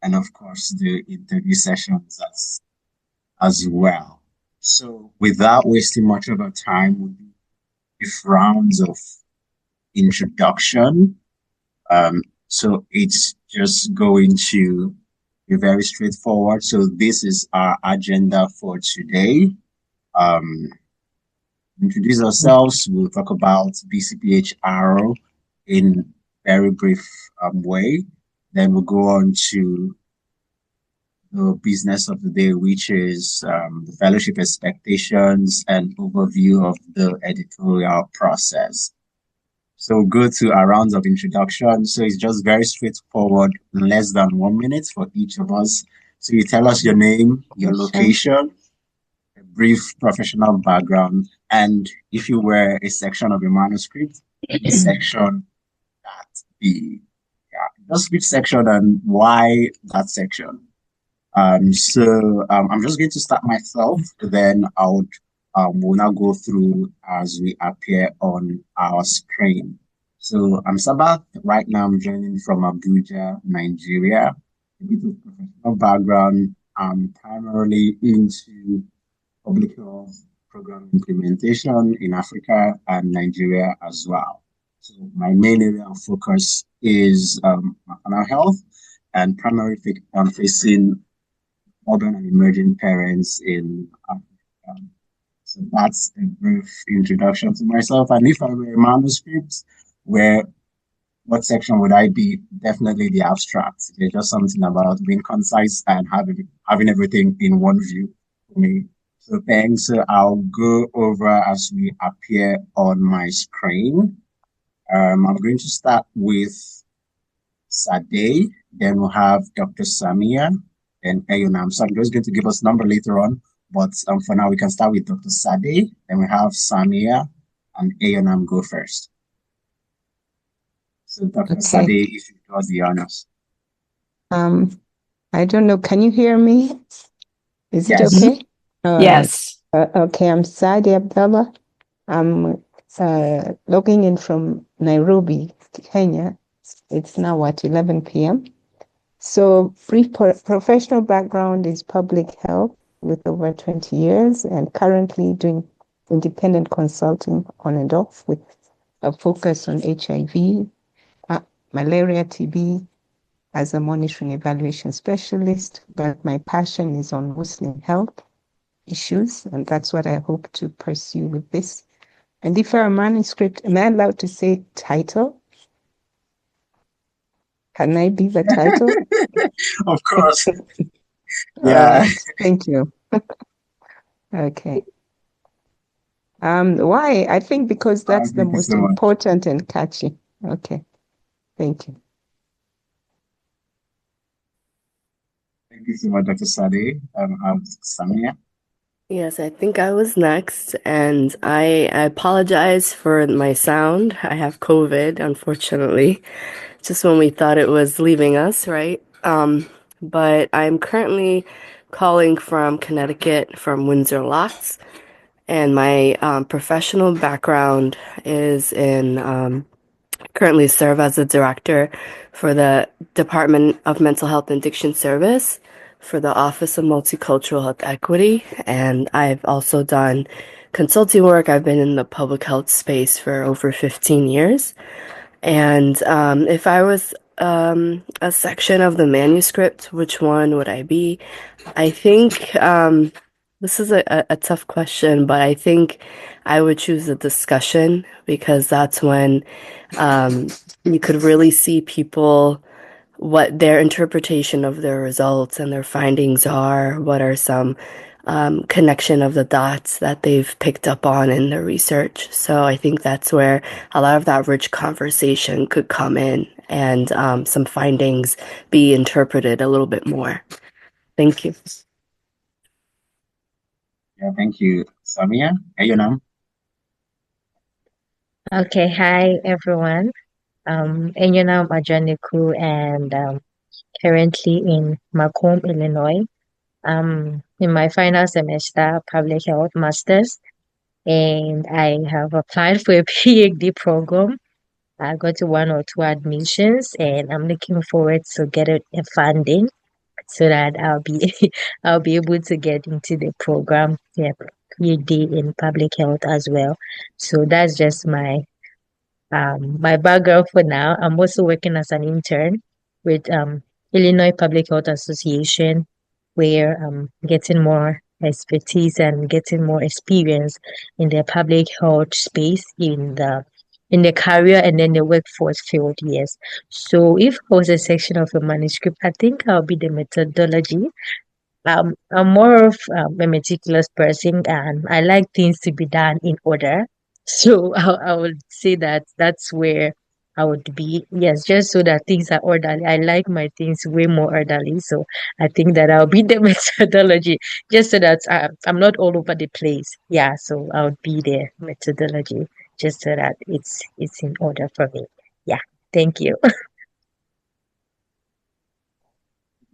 and of course the interview sessions as well. So without wasting much of our time, we'll do brief rounds of introduction. So it's just going to be very straightforward. So this is our agenda for today. Um, Introduce ourselves. We'll talk about BCPHR in very brief way. Then we'll go on to the business of the day, which is the fellowship expectations and overview of the editorial process. So we'll go to our rounds of introduction. So it's just very straightforward, less than 1 minute for each of us. So you tell us your name, your location, a brief professional background, and if you were a section of a manuscript, the section that the just which section and why that section. I'm just going to start myself, then we'll now go through as we appear on our screen. So I'm Sabath. Right now I'm joining from Abuja, Nigeria. A bit of professional background. I'm primarily into public health program implementation in Africa and Nigeria as well. So my main area of focus is maternal health and primarily facing urban and emerging parents in Africa. So that's a brief introduction to myself. And if I were a manuscript, what section would I be? Definitely the abstract. There's just something about being concise and having everything in one view for me. So thanks. So I'll go over as we appear on my screen. I'm going to start with Sade, then we'll have Dr. Samia, and Ayunam. So I'm just going to give us number later on, but for now we can start with Dr. Sade, then we have Samia, and Ayunam go first. So Dr. Sade, if you do us the honors. I don't know. Can you hear me? Is it okay? Yes. Okay, I'm Sade Abdallah. I'm logging in from Nairobi, Kenya. It's now at 11 p.m. So brief professional background is public health with over 20 years and currently doing independent consulting on and off with a focus on HIV, malaria, TB as a monitoring evaluation specialist. But my passion is on Muslim health issues, and that's what I hope to pursue with this. And if I'm a manuscript, am I allowed to say title? Can I be the title? Of course. Yeah. Thank you. Okay. Why? I think because that's the most important and catchy. Okay. Thank you. Thank you so much, Dr. Sade. Samia. Yes, I think I was next, and I apologize for my sound. I have COVID, unfortunately, just when we thought it was leaving us, right? But I'm currently calling from Connecticut, from Windsor Locks, and my professional background is in currently serve as a director for the Department of Mental Health and Addiction Service for the Office of Multicultural Health Equity. And I've also done consulting work. I've been in the public health space for over 15 years. And if I was a section of the manuscript, which one would I be? I think this is a tough question, but I think I would choose a discussion because that's when you could really see people, what their interpretation of their results and their findings are, what are some connection of the dots that they've picked up on in their research. So I think that's where a lot of that rich conversation could come in and some findings be interpreted a little bit more. Thank you. Yeah, thank you, Samia. Ayunam. Okay, hi everyone. Enyonam Ajaniku and currently in Macomb, Illinois. In my final semester, public health masters, and I have applied for a PhD program. I got to 1 or 2 admissions, and I'm looking forward to get a funding so that I'll be able to get into the program. Yeah, PhD in public health as well. So that's just my background for now. I'm also working as an intern with Illinois Public Health Association, where I'm getting more expertise and getting more experience in the public health space in the career and then the workforce field. Yes. So if I was a section of a manuscript, I think I'll be the methodology. I'm more of a meticulous person and I like things to be done in order. So I would say that that's where I would be. Yes, just so that things are orderly. I like my things way more orderly. So I think that I'll be the methodology just so that I'm not all over the place. Yeah, so I would be the methodology just so that it's in order for me. Yeah, thank you.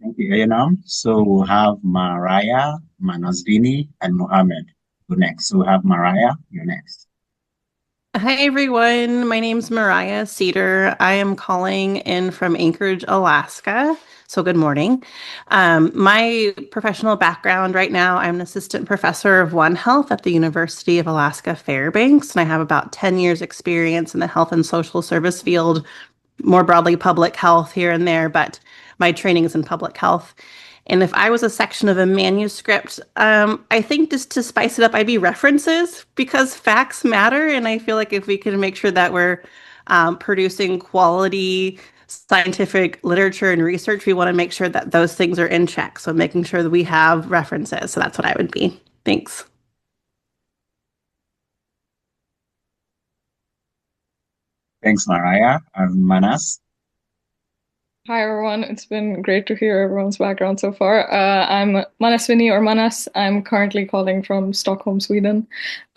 Thank you, Ayanam. So we'll have Mariah, Manasvini, and Mohammed go next. So we'll have Mariah, you're next. Hi, everyone. My name's Mariah Cedar. I am calling in from Anchorage, Alaska. So, good morning. My professional background right now, I'm an assistant professor of One Health at the University of Alaska Fairbanks, and I have about 10 years' experience in the health and social service field, more broadly public health here and there, but my training is in public health. And if I was a section of a manuscript, I think just to spice it up, I'd be references because facts matter. And I feel like if we can make sure that we're producing quality scientific literature and research, we want to make sure that those things are in check. So making sure that we have references. So that's what I would be. Thanks. Thanks, Mariah. Manas. Hi everyone, it's been great to hear everyone's background so far. I'm Manaswini or Manas. I'm currently calling from Stockholm, Sweden.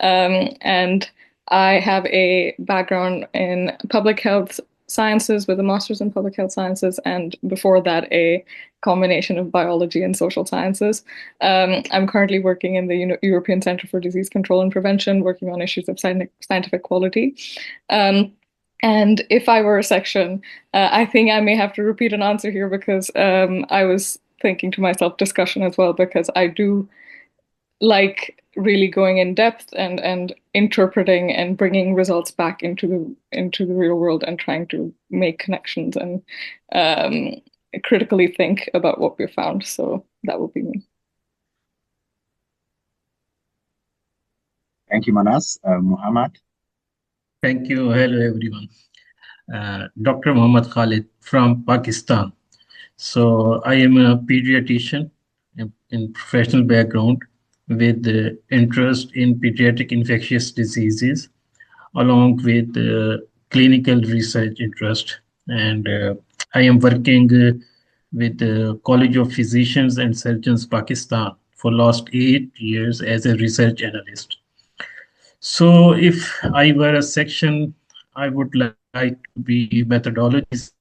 And I have a background in public health sciences with a master's in public health sciences, and before that, a combination of biology and social sciences. I'm currently working in the European Centre for Disease Control and Prevention, working on issues of scientific quality. And if I were a section, I think I may have to repeat an answer here because I was thinking to myself discussion as well, because I do like really going in depth and interpreting and bringing results back into the real world and trying to make connections and critically think about what we found. So that would be me. Thank you, Manas. Muhammad. Thank you. Hello, everyone. Dr. Muhammad Khalid from Pakistan. So I am a pediatrician in professional background with interest in pediatric infectious diseases, along with clinical research interest. And I am working with the College of Physicians and Surgeons Pakistan for last 8 years as a research analyst. So if I were a section, I would like to be methodologies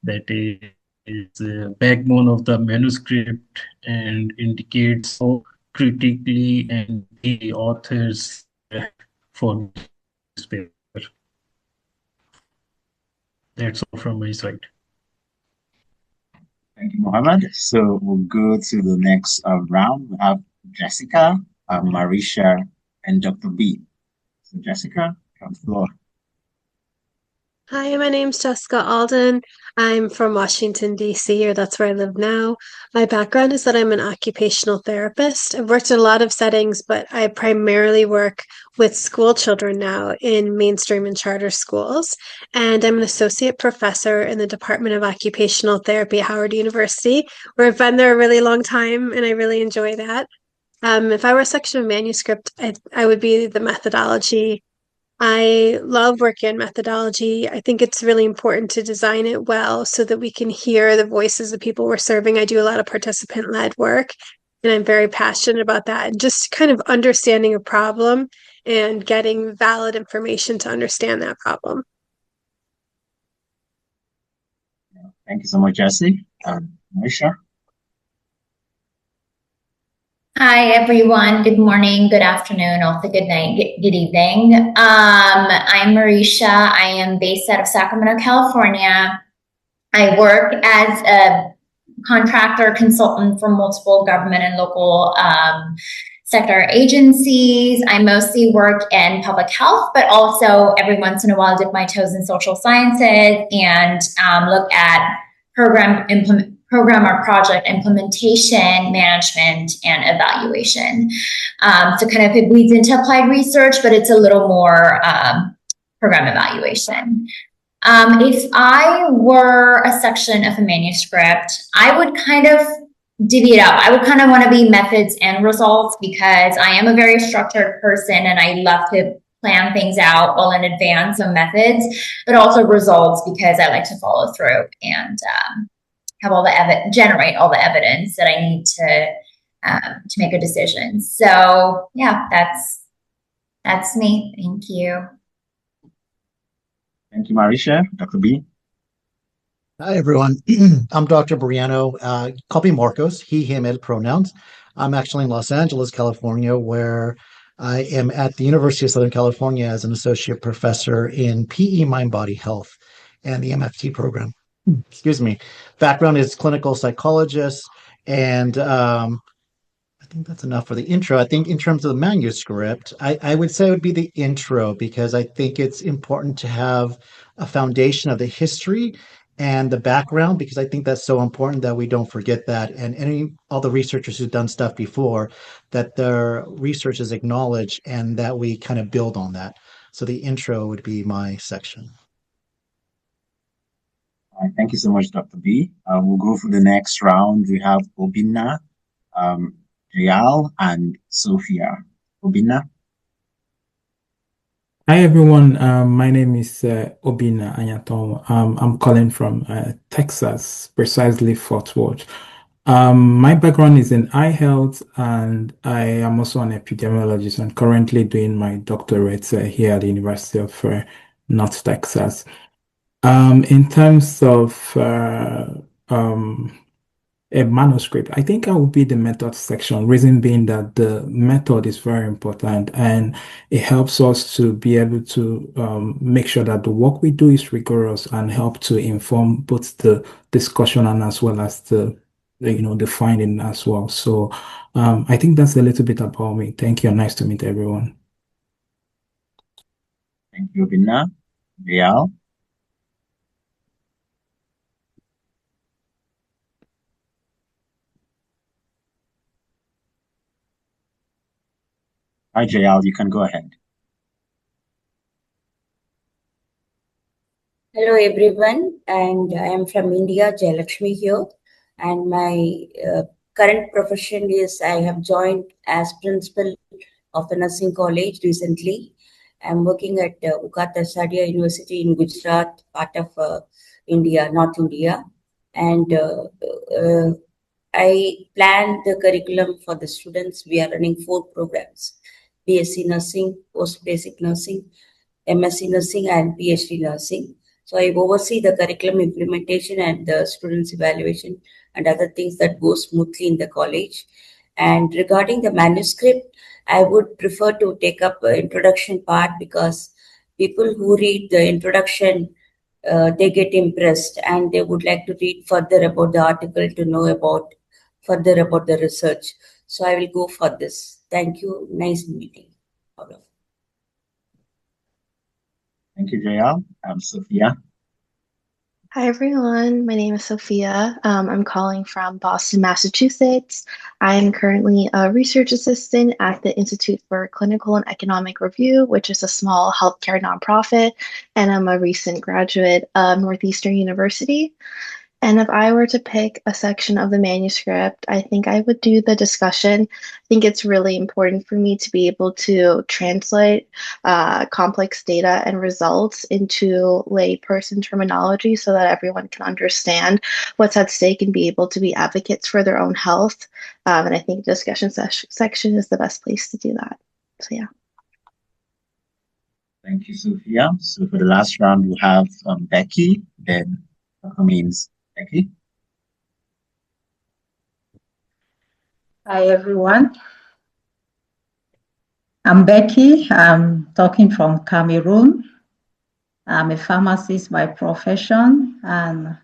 that is the backbone of the manuscript and indicates how critically and the authors for this paper. That's all from my side. Thank you, Mohammed. So we'll go to the next round. We have Jessica, Marisha, and Dr. B. So Jessica, come to the floor. Hi, my name's Jessica Alden. I'm from Washington, D.C., or that's where I live now. My background is that I'm an occupational therapist. I've worked in a lot of settings, but I primarily work with school children now in mainstream and charter schools. And I'm an associate professor in the Department of Occupational Therapy at Howard University, where I've been there a really long time, and I really enjoy that. If I were a section of manuscript, I would be the methodology. I love working in methodology. I think it's really important to design it well so that we can hear the voices of people we're serving. I do a lot of participant-led work, and I'm very passionate about that. And just kind of understanding a problem and getting valid information to understand that problem. Thank you so much, Jessie. Marisha. Hi, everyone. Good morning, good afternoon, also good night, good evening. I'm Marisha. I am based out of Sacramento, California. I work as a contractor consultant for multiple government and local sector agencies. I mostly work in public health, but also every once in a while dip my toes in social sciences and look at program or project implementation, management, and evaluation. So kind of it bleeds into applied research, but it's a little more program evaluation. If I were a section of a manuscript, I would kind of divvy it up. I would kind of want to be methods and results because I am a very structured person and I love to plan things out well in advance of methods, but also results because I like to follow through and have all the generate all the evidence that I need to make a decision. So yeah, that's me. Thank you. Thank you, Marisha. Dr. B. Hi, everyone. I'm Dr. Briano. Call me Marcos, he, him, it pronouns. I'm actually in Los Angeles, California, where I am at the University of Southern California as an associate professor in PE Mind Body Health and the MFT program. Excuse me. Background is clinical psychologist, and I think that's enough for the intro. I think in terms of the manuscript, I would say it would be the intro because I think it's important to have a foundation of the history and the background because I think that's so important that we don't forget that. And all the researchers who've done stuff before, that their research is acknowledged and that we kind of build on that. So the intro would be my section. All right, thank you so much, Dr. B. We'll go for the next round. We have Obinna, Jayal, and Sophia. Obinna. Hi everyone, my name is Obinna Anyaton. I'm calling from Texas, precisely Fort Worth. My background is in eye health and I am also an epidemiologist and currently doing my doctorate here at the University of North Texas. In terms of a manuscript, I think I would be the method section, reason being that the method is very important and it helps us to be able to make sure that the work we do is rigorous and help to inform both the discussion and as well as the finding as well. So I think that's a little bit about me. Thank you. Nice to meet everyone. Thank you, Obinna. Jayal. Hi, Jayal, you can go ahead. Hello, everyone, and I am from India, Jayalakshmi here, and my current profession is I have joined as principal of a nursing college recently. I'm working at Ukata Sadia University in Gujarat, part of India, North India, and I plan the curriculum for the students. We are running 4 programs: BSc Nursing, Post Basic Nursing, MSc Nursing, and PhD Nursing. So I oversee the curriculum implementation and the students' evaluation and other things that go smoothly in the college. And regarding the manuscript, I would prefer to take up the introduction part because people who read the introduction, they get impressed and they would like to read further about the article to know further about the research. So I will go for this. Thank you. Nice meeting all of you. Thank you, Jayal. Sophia. Hi, everyone. My name is Sophia. I'm calling from Boston, Massachusetts. I am currently a research assistant at the Institute for Clinical and Economic Review, which is a small healthcare nonprofit, and I'm a recent graduate of Northeastern University. And if I were to pick a section of the manuscript, I think I would do the discussion. I think it's really important for me to be able to translate complex data and results into layperson terminology so that everyone can understand what's at stake and be able to be advocates for their own health. And I think the discussion section is the best place to do that. So yeah. Thank you, Sophia. So for the last round, we'll have Becky, then means Becky. Hi, everyone. I'm Becky. I'm talking from Cameroon. I'm a pharmacist by profession, and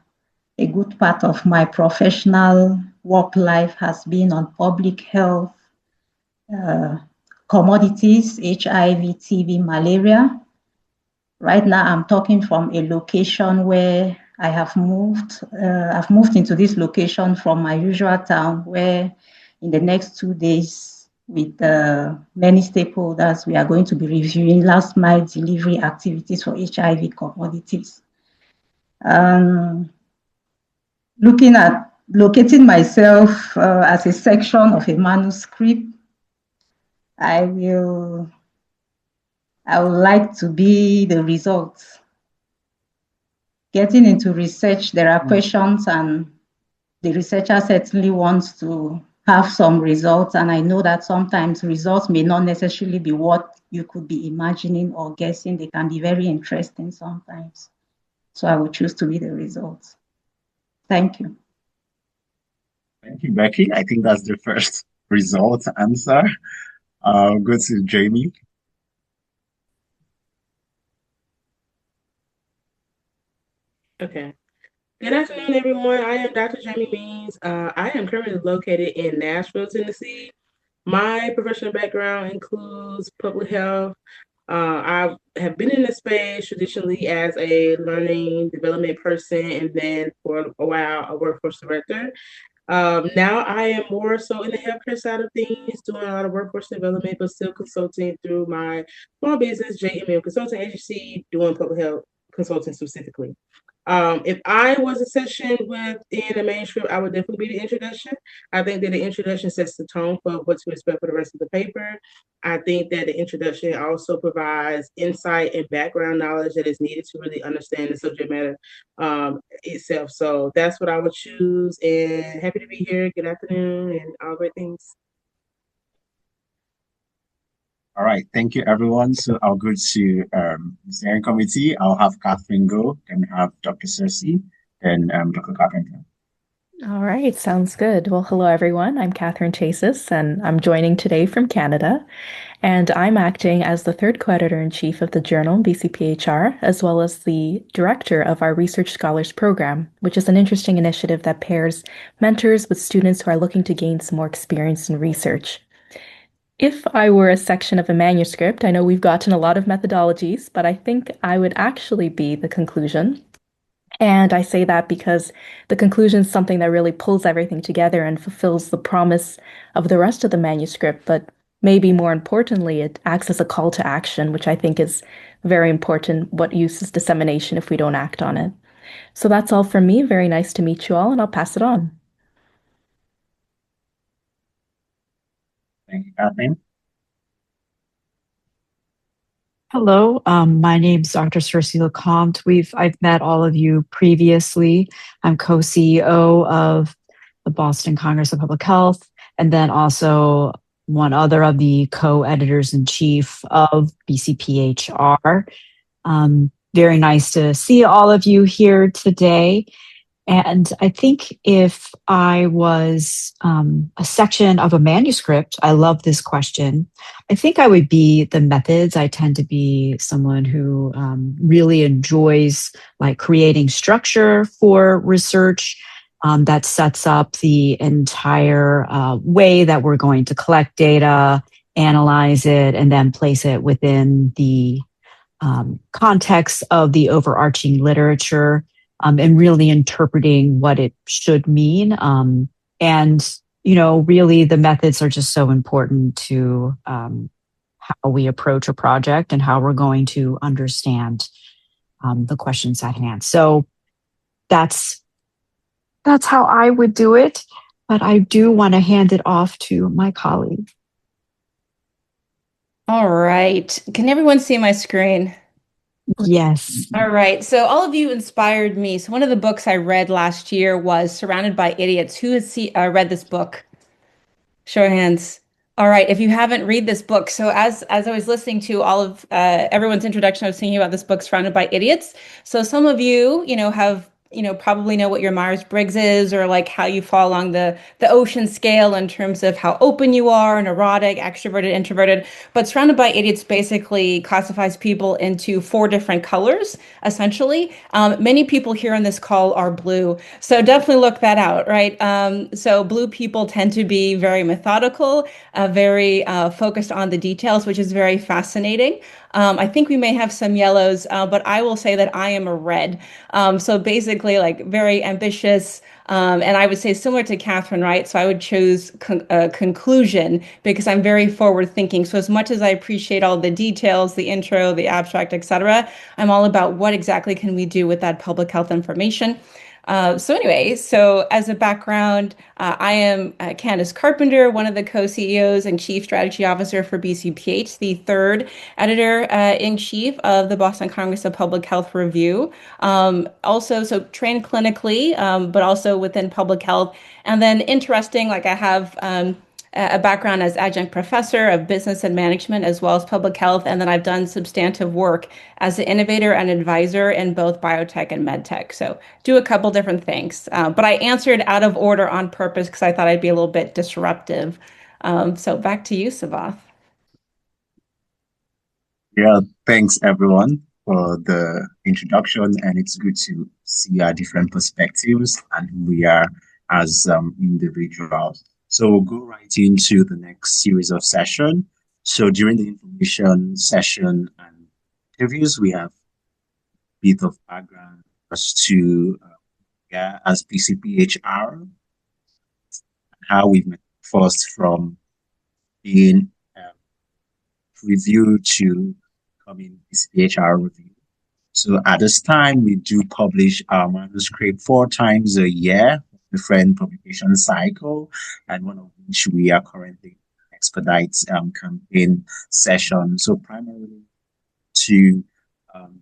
a good part of my professional work life has been on public health, commodities, HIV, TB, malaria. Right now, I'm talking from a location where I have moved. I've moved into this location from my usual town, where in the next 2 days, with many stakeholders, we are going to be reviewing last mile delivery activities for HIV commodities. Looking at locating myself as a section of a manuscript, I would like to be the results. Getting into research, there are questions, and the researcher certainly wants to have some results. And I know that sometimes results may not necessarily be what you could be imagining or guessing. They can be very interesting sometimes. So I would choose to be the results. Thank you. Thank you, Becky. I think that's the first result answer. I'll go to Jamie. Okay. Good afternoon, everyone. I am Dr. Jamie Means. I am currently located in Nashville, Tennessee. My professional background includes public health. I have been in this space traditionally as a learning development person, and then for a while, a workforce director. Now I am more so in the healthcare side of things, doing a lot of workforce development, but still consulting through my small business, JMM Consulting Agency, doing public health consulting specifically. If I was a session within a manuscript, I would definitely be the introduction. I think that the introduction sets the tone for what to expect for the rest of the paper. I think that the introduction also provides insight and background knowledge that is needed to really understand the subject matter itself. So that's what I would choose. And happy to be here. Good afternoon and all great things. All right, thank you, everyone. So I'll go to the steering committee. I'll have Catherine go, then have Dr. Cersei, then Dr. Carpenter. All right, sounds good. Well, hello everyone. I'm Catherine Chasis, and I'm joining today from Canada. And I'm acting as the third co-editor-in-chief of the journal, BCPHR, as well as the director of our Research Scholars Program, which is an interesting initiative that pairs mentors with students who are looking to gain some more experience in research. If I were a section of a manuscript, I know we've gotten a lot of methodologies, but I think I would actually be the conclusion. And I say that because the conclusion is something that really pulls everything together and fulfills the promise of the rest of the manuscript. But maybe more importantly, it acts as a call to action, which I think is very important. What use is dissemination if we don't act on it? So that's all from me. Very nice to meet you all, and I'll pass it on. Thank you, Catherine. Hello, my name's Dr. Cersei Lecomte. I've met all of you previously. I'm co-CEO of the Boston Congress of Public Health, and then also one other of the co-editors-in-chief of BCPHR. Very nice to see all of you here today. And I think if I was a section of a manuscript, I love this question. I think I would be the methods. I tend to be someone who really enjoys like creating structure for research that sets up the entire way that we're going to collect data, analyze it, and then place it within the context of the overarching literature. And really interpreting what it should mean. And, you know, really the methods are just so important to how we approach a project and how we're going to understand the questions at hand. So that's how I would do it. But I do want to hand it off to my colleague. All right. Can everyone see my screen? Yes. All right. So all of you inspired me. So one of the books I read last year was Surrounded by Idiots. Who has read this book? Show of hands. All right. If you haven't read this book, so as I was listening to all of everyone's introduction, I was thinking about this book, Surrounded by Idiots. So some of you, have probably know what your Myers-Briggs is, or like how you fall along the ocean scale in terms of how open you are, neurotic, extroverted, introverted. But Surrounded by Idiots basically classifies people into four different colors, essentially. Many people here on this call are blue, so definitely look that out, right? So blue people tend to be very methodical, very focused on the details, which is very fascinating. I think we may have some yellows, but I will say that I am a red. So basically, like very ambitious, and I would say similar to Catherine, right? So I would choose conclusion because I'm very forward thinking. So as much as I appreciate all the details, the intro, the abstract, etc., I'm all about what exactly can we do with that public health information. So as a background, I am Candace Carpenter, one of the co-CEOs and Chief Strategy Officer for BCPH, the third editor in chief of the Boston Congress of Public Health Review. So trained clinically, but also within public health. And then interesting, like I have a background as adjunct professor of business and management as well as public health. And then I've done substantive work as an innovator and advisor in both biotech and medtech. So do a couple different things. But I answered out of order on purpose because I thought I'd be a little bit disruptive. So back to you, Savath. Yeah, thanks everyone for the introduction, and it's good to see our different perspectives and who we are as individuals. So we'll go right into the next series of session. So during the information session and interviews, we have a bit of background as to as PCPHR, how we met first from being review to coming PCPHR review. So at this time, we do publish our manuscript 4 times a year, different publication cycle, and one of which we are currently expedite campaign session. So primarily to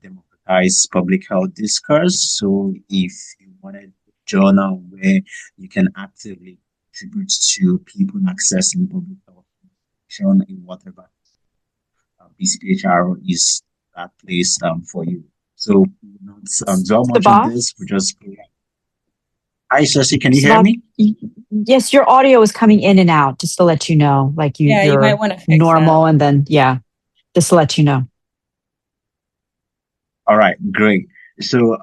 democratize public health discourse. So if you wanted a journal where you can actively contribute to people accessing public health information in whatever BCPHR is that place for you. So not dwell much on this. We just go. Hi, Ceci, can you hear me? Yes, your audio is coming in and out, just to let you know. Like you you're might want to fix normal, that. and then just to let you know. All right, great. So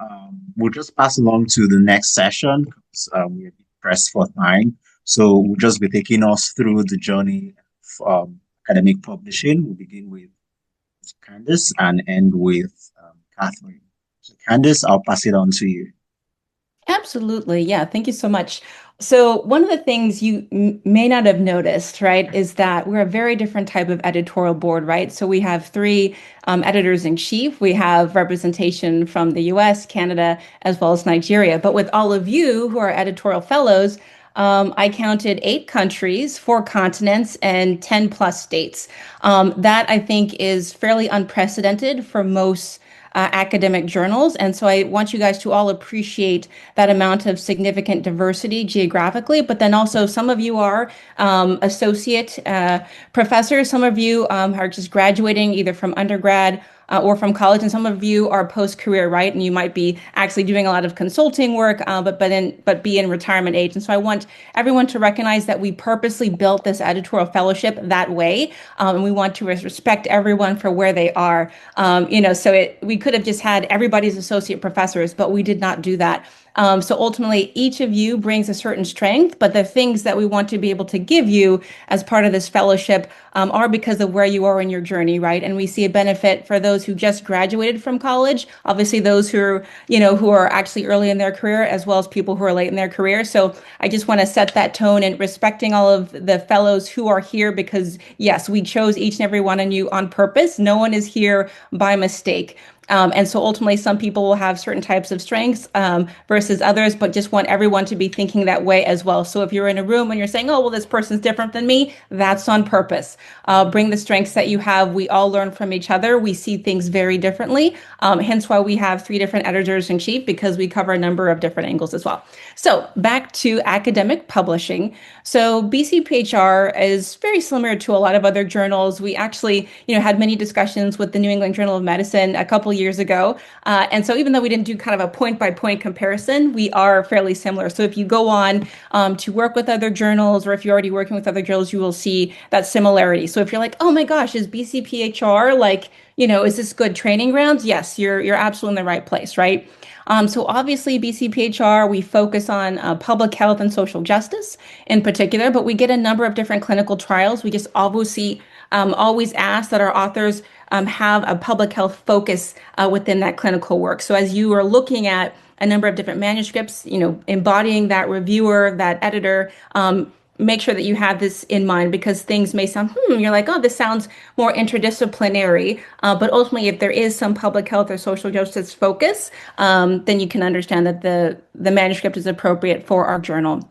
we'll just pass along to the next session because we're pressed for time. So we'll just be taking us through the journey of academic publishing. We'll begin with Candace and end with Catherine. So Candace, I'll pass it on to you. Absolutely. Yeah. Thank you so much. So one of the things you may not have noticed, right, is that we're a very different type of editorial board, right? So we have 3 editors in chief. We have representation from the US, Canada, as well as Nigeria. But with all of you who are editorial fellows, I counted 8 countries, 4 continents, and 10 plus states. That I think is fairly unprecedented for most academic journals. And so I want you guys to all appreciate that amount of significant diversity geographically, but then also some of you are associate professors. Some of you are just graduating either from undergrad or from college, and some of you are post-career, right? And you might be actually doing a lot of consulting work, but be in retirement age. And so I want everyone to recognize that we purposely built this editorial fellowship that way, and we want to respect everyone for where they are. We could have just had everybody's associate professors, but we did not do that. So ultimately, each of you brings a certain strength, but the things that we want to be able to give you as part of this fellowship are because of where you are in your journey, right? And we see a benefit for those who just graduated from college, obviously those who are actually early in their career, as well as people who are late in their career. So I just want to set that tone and respecting all of the fellows who are here because yes, we chose each and every one of you on purpose. No one is here by mistake. And so ultimately, some people will have certain types of strengths versus others, but just want everyone to be thinking that way as well. So if you're in a room and you're saying, oh, well, this person's different than me, that's on purpose. Bring the strengths that you have. We all learn from each other. We see things very differently. Hence why we have 3 different editors in chief, because we cover a number of different angles as well. So back to academic publishing. So BCPHR is very similar to a lot of other journals. We actually, had many discussions with the New England Journal of Medicine a couple couple years ago. And so even though we didn't do kind of a point by point comparison, we are fairly similar. So if you go on to work with other journals, or if you're already working with other journals, you will see that similarity. So if you're like, oh my gosh, is BCPHR like, is this good training grounds? Yes, you're absolutely in the right place, right? So obviously BCPHR, we focus on public health and social justice in particular, but we get a number of different clinical trials. We just obviously always ask that our authors have a public health focus within that clinical work. So as you are looking at a number of different manuscripts, embodying that reviewer, that editor, make sure that you have this in mind, because things may sound, you're like, oh, this sounds more interdisciplinary. But ultimately, if there is some public health or social justice focus, then you can understand that the manuscript is appropriate for our journal.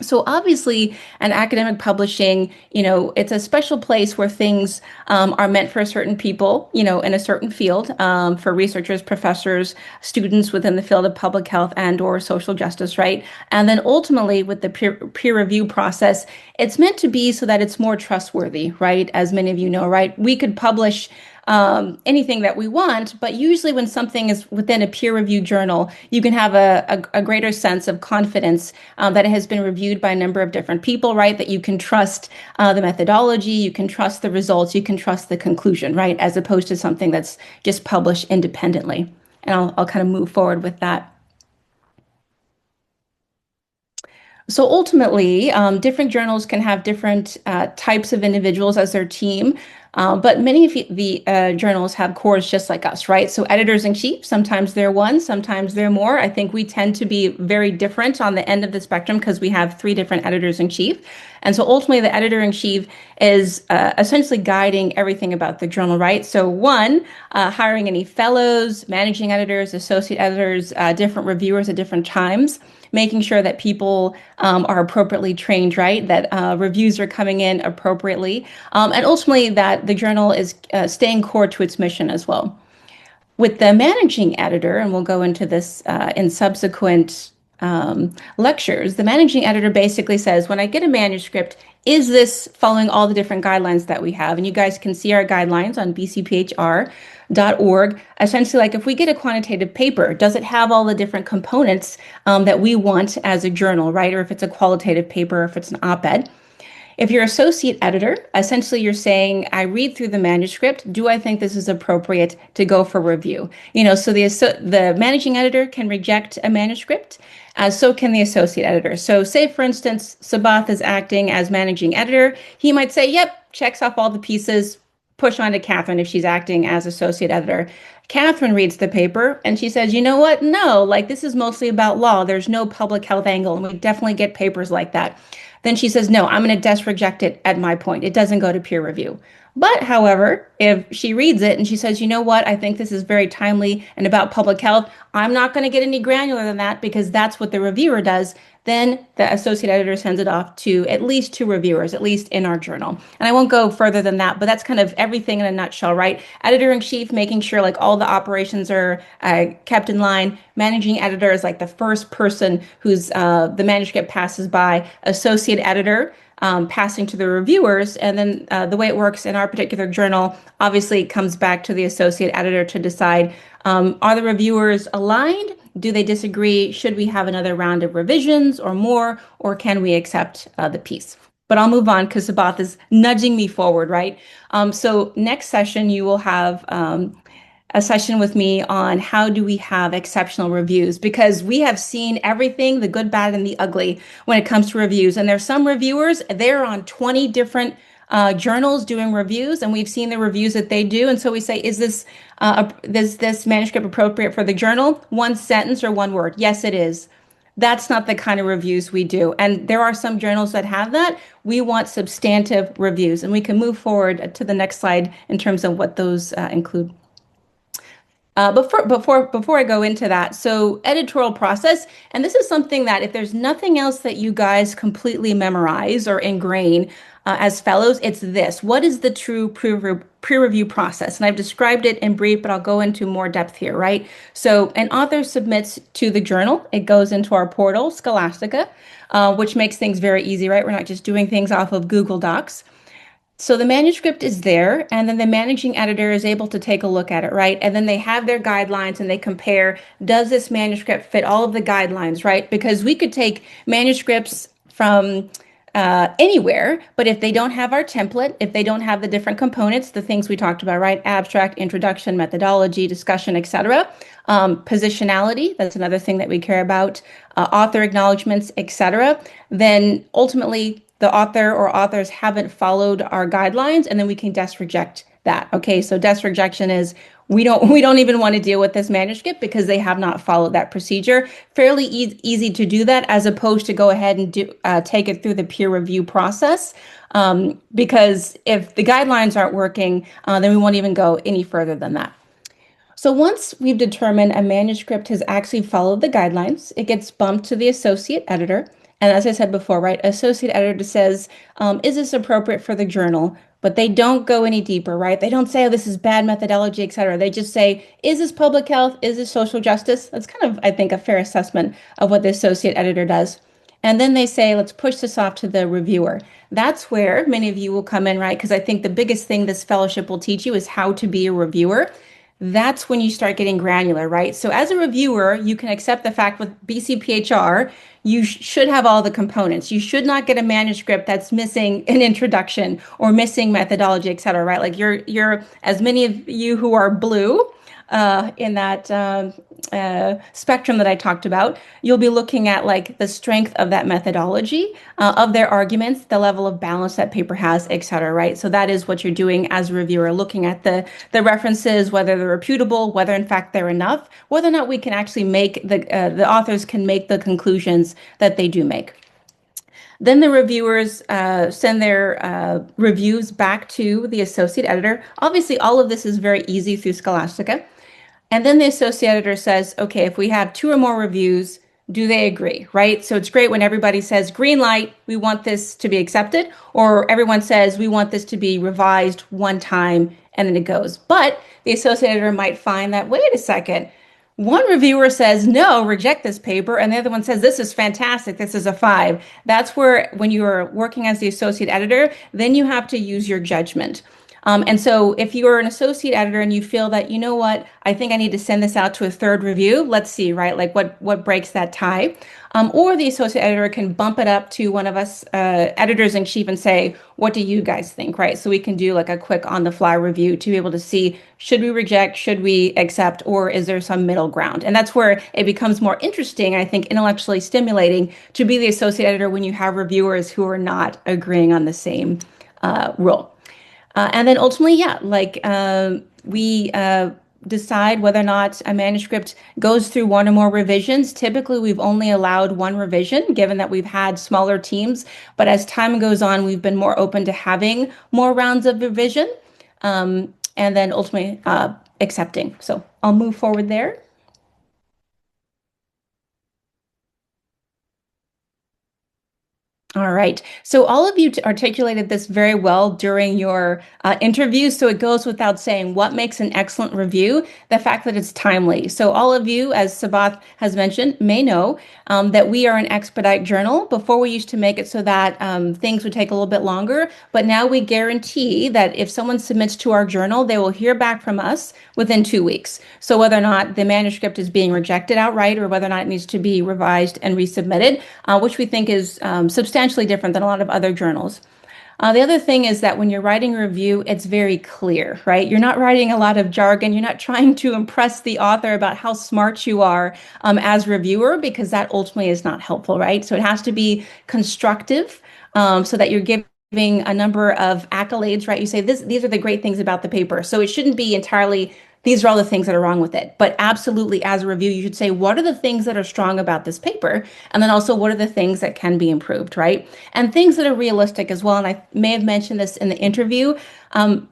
So obviously, an academic publishing, it's a special place where things are meant for certain people, in a certain field, for researchers, professors, students within the field of public health and or social justice, right? And then ultimately, with the peer review process, it's meant to be so that it's more trustworthy, right? As many of you know, right? We could publish anything that we want, but usually when something is within a peer-reviewed journal, you can have a greater sense of confidence that it has been reviewed by a number of different people, right? That you can trust the methodology, you can trust the results, you can trust the conclusion, right? As opposed to something that's just published independently. And I'll kind of move forward with that. So ultimately, different journals can have different types of individuals as their team, but many of the journals have cores just like us, right? So editors in chief, sometimes they're one, sometimes they're more. I think we tend to be very different on the end of the spectrum because we have 3 different editors in chief. And so ultimately, the editor in chief is essentially guiding everything about the journal, right? So one, hiring any fellows, managing editors, associate editors, different reviewers at different times, making sure that people are appropriately trained, right? That reviews are coming in appropriately, and ultimately that the journal is staying core to its mission as well. With the managing editor, and we'll go into this in subsequent lectures, the managing editor basically says, when I get a manuscript, is this following all the different guidelines that we have? And you guys can see our guidelines on bcphr.org. Essentially, like if we get a quantitative paper, does it have all the different components that we want as a journal, right? Or if it's a qualitative paper, if it's an op-ed. If you're associate editor, essentially you're saying, I read through the manuscript. Do I think this is appropriate to go for review? So the managing editor can reject a manuscript, so can the associate editor. So say, for instance, Sabath is acting as managing editor. He might say, yep, checks off all the pieces, push on to Catherine if she's acting as associate editor. Catherine reads the paper and she says, you know what? No, like this is mostly about law. There's no public health angle. And we definitely get papers like that. Then she says, no, I'm going to desk reject it at my point. It doesn't go to peer review. But however, if she reads it and she says, you know what, I think this is very timely and about public health, I'm not going to get any granular than that because that's what the reviewer does. Then the associate editor sends it off to at least 2 reviewers, at least in our journal. And I won't go further than that, but that's kind of everything in a nutshell, right? Editor in chief, making sure like all the operations are kept in line. Managing editor is like the first person who's the manuscript passes by. Associate editor, passing to the reviewers. And then the way it works in our particular journal, obviously it comes back to the associate editor to decide, are the reviewers aligned? Do they disagree? Should we have another round of revisions or more, or can we accept the piece? But I'll move on because Sabath is nudging me forward, right? So next session, you will have a session with me on how do we have exceptional reviews, because we have seen everything, the good, bad, and the ugly when it comes to reviews. And there's some reviewers, they're on 20 different journals doing reviews, and we've seen the reviews that they do. And so we say, is this manuscript appropriate for the journal? 1 sentence or 1 word? Yes, it is. That's not the kind of reviews we do. And there are some journals that have that. We want substantive reviews, and we can move forward to the next slide in terms of what those include. Before I go into that, so editorial process, and this is something that if there's nothing else that you guys completely memorize or ingrain as fellows, it's this. What is the true peer review process? And I've described it in brief, but I'll go into more depth here, right? So an author submits to the journal. It goes into our portal, Scholastica, which makes things very easy, right? We're not just doing things off of Google Docs. So the manuscript is there, and then the managing editor is able to take a look at it, right? And then they have their guidelines and they compare, does this manuscript fit all of the guidelines, right? Because we could take manuscripts from anywhere, but if they don't have our template, if they don't have the different components, the things we talked about, right? Abstract, introduction, methodology, discussion, etc. Positionality, that's another thing that we care about, author acknowledgments, etc. Then ultimately the author or authors haven't followed our guidelines, and then we can desk reject that. Okay, so desk rejection is we don't even want to deal with this manuscript because they have not followed that procedure. Fairly easy to do that, as opposed to go ahead and take it through the peer review process. Because if the guidelines aren't working, then we won't even go any further than that. So once we've determined a manuscript has actually followed the guidelines, it gets bumped to the associate editor. And as I said before, right, associate editor says, is this appropriate for the journal? But they don't go any deeper, right? They don't say, oh, this is bad methodology, et cetera. They just say, is this public health? Is this social justice? That's kind of, I think, a fair assessment of what the associate editor does. And then they say, let's push this off to the reviewer. That's where many of you will come in, right? Because I think the biggest thing this fellowship will teach you is how to be a reviewer. That's when you start getting granular, right? So as a reviewer, you can accept the fact with BCPHR, you should have all the components. You should not get a manuscript that's missing an introduction or missing methodology, et cetera, right? Like you're as many of you who are blue in that spectrum that I talked about, you'll be looking at like the strength of that methodology, of their arguments, the level of balance that paper has, et cetera, right? So that is what you're doing as a reviewer, looking at the references, whether they're reputable, whether in fact they're enough, whether or not we can actually make the authors can make the conclusions that they do make. Then the reviewers send their reviews back to the associate editor. Obviously, all of this is very easy through Scholastica. And then the associate editor says, okay, if we have 2 or more reviews, do they agree, right? So it's great when everybody says, green light, we want this to be accepted, or everyone says, we want this to be revised one time, and then it goes. But the associate editor might find that, wait a second, one reviewer says, no, reject this paper, and the other one says, this is fantastic, this is a 5. That's where, when you are working as the associate editor, then you have to use your judgment. And so if you're an associate editor and you feel that, you know what, I think I need to send this out to a 3rd review, let's see, right, like what breaks that tie. Or the associate editor can bump it up to one of us editors-in-chief and say, what do you guys think, right? So we can do like a quick on-the-fly review to be able to see, should we reject, should we accept, or is there some middle ground? And that's where it becomes more interesting, I think, intellectually stimulating to be the associate editor when you have reviewers who are not agreeing on the same rule. And then ultimately, yeah, like we decide whether or not a manuscript goes through 1 or more revisions. Typically, we've only allowed 1 revision, given that we've had smaller teams. But as time goes on, we've been more open to having more rounds of revision, and then ultimately accepting. So I'll move forward there. All right. So all of you articulated this very well during your interviews. So it goes without saying what makes an excellent review, the fact that it's timely. So all of you, as Sabath has mentioned, may know that we are an expedite journal. Before we used to make it so that things would take a little bit longer, but now we guarantee that if someone submits to our journal, they will hear back from us within 2 weeks. So whether or not the manuscript is being rejected outright or whether or not it needs to be revised and resubmitted, which we think is substantially different than a lot of other journals. The other thing is that when you're writing a review, it's very clear, right? You're not writing a lot of jargon. You're not trying to impress the author about how smart you are as reviewer, because that ultimately is not helpful, right? So it has to be constructive so that you're giving a number of accolades, right? You say, these are the great things about the paper. So it shouldn't be entirely, these are all the things that are wrong with it. But absolutely, as a review, you should say, what are the things that are strong about this paper? And then also, what are the things that can be improved, right? And things that are realistic as well. And I may have mentioned this in the interview,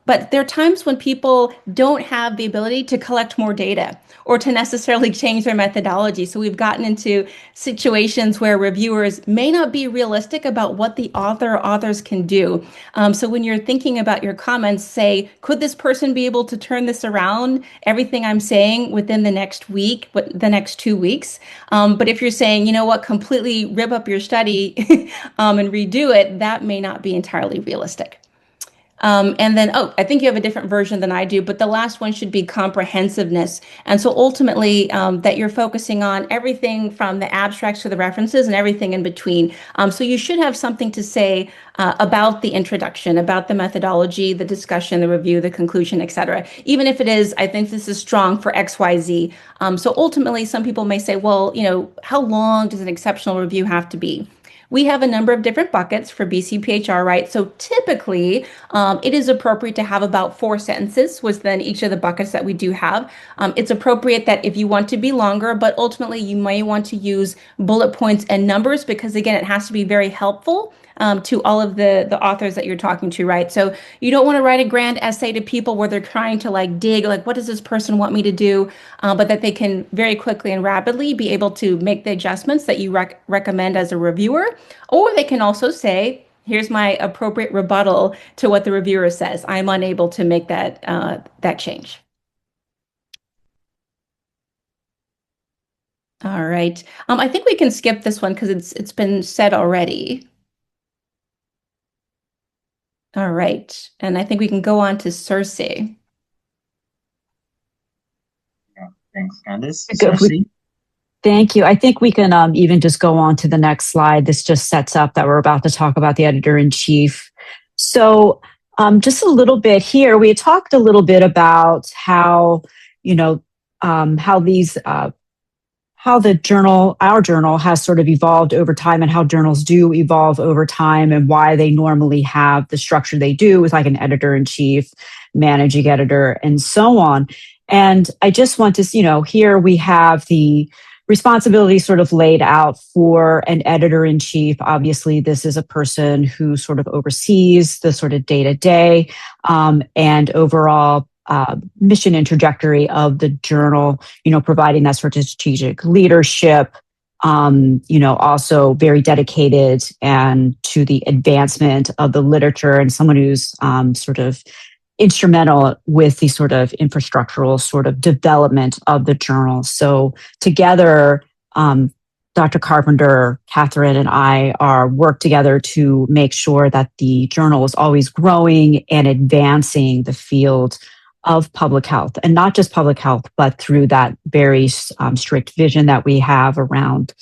but there are times when people don't have the ability to collect more data or to necessarily change their methodology. So we've gotten into situations where reviewers may not be realistic about what the author or authors can do. So when you're thinking about your comments, say, could this person be able to turn this around, everything I'm saying within the next week, the next 2 weeks? But if you're saying, you know what, completely rip up your study and redo it, that may not be entirely realistic. And then, oh, I think you have a different version than I do, but the last one should be comprehensiveness. And so ultimately, that you're focusing on everything from the abstracts to the references and everything in between. So you should have something to say about the introduction, about the methodology, the discussion, the review, the conclusion, etc. Even if it is, I think this is strong for XYZ. So ultimately, some people may say, well, how long does an exceptional review have to be? We have a number of different buckets for BCPHR, right? So typically, it is appropriate to have about 4 sentences within each of the buckets that we do have. It's appropriate that if you want to be longer, but ultimately you may want to use bullet points and numbers because, again, it has to be very helpful to all of the authors that you're talking to, right? So you don't want to write a grand essay to people where they're trying to dig, what does this person want me to do? But that they can very quickly and rapidly be able to make the adjustments that you recommend as a reviewer. Or they can also say, here's my appropriate rebuttal to what the reviewer says. I'm unable to make that change. All right. I think we can skip this one because it's been said already. All right. And I think we can go on to Circe. Yeah, thanks, Candice. Circe? Thank you. I think we can even just go on to the next slide. This just sets up that we're about to talk about the editor-in-chief. So just a little bit here, we had talked a little bit about how, how the journal, our journal, has sort of evolved over time and how journals do evolve over time and why they normally have the structure they do with an editor-in-chief, managing editor, and so on. And I just want to, here we have the responsibility sort of laid out for an editor-in-chief. Obviously, this is a person who sort of oversees the sort of day-to-day and overall mission and trajectory of the journal, providing that sort of strategic leadership, also very dedicated and to the advancement of the literature and someone who's sort of instrumental with the sort of infrastructural sort of development of the journal. So together, Dr. Carpenter, Catherine, and I work together to make sure that the journal is always growing and advancing the field of public health, and not just public health, but through that very strict vision that we have around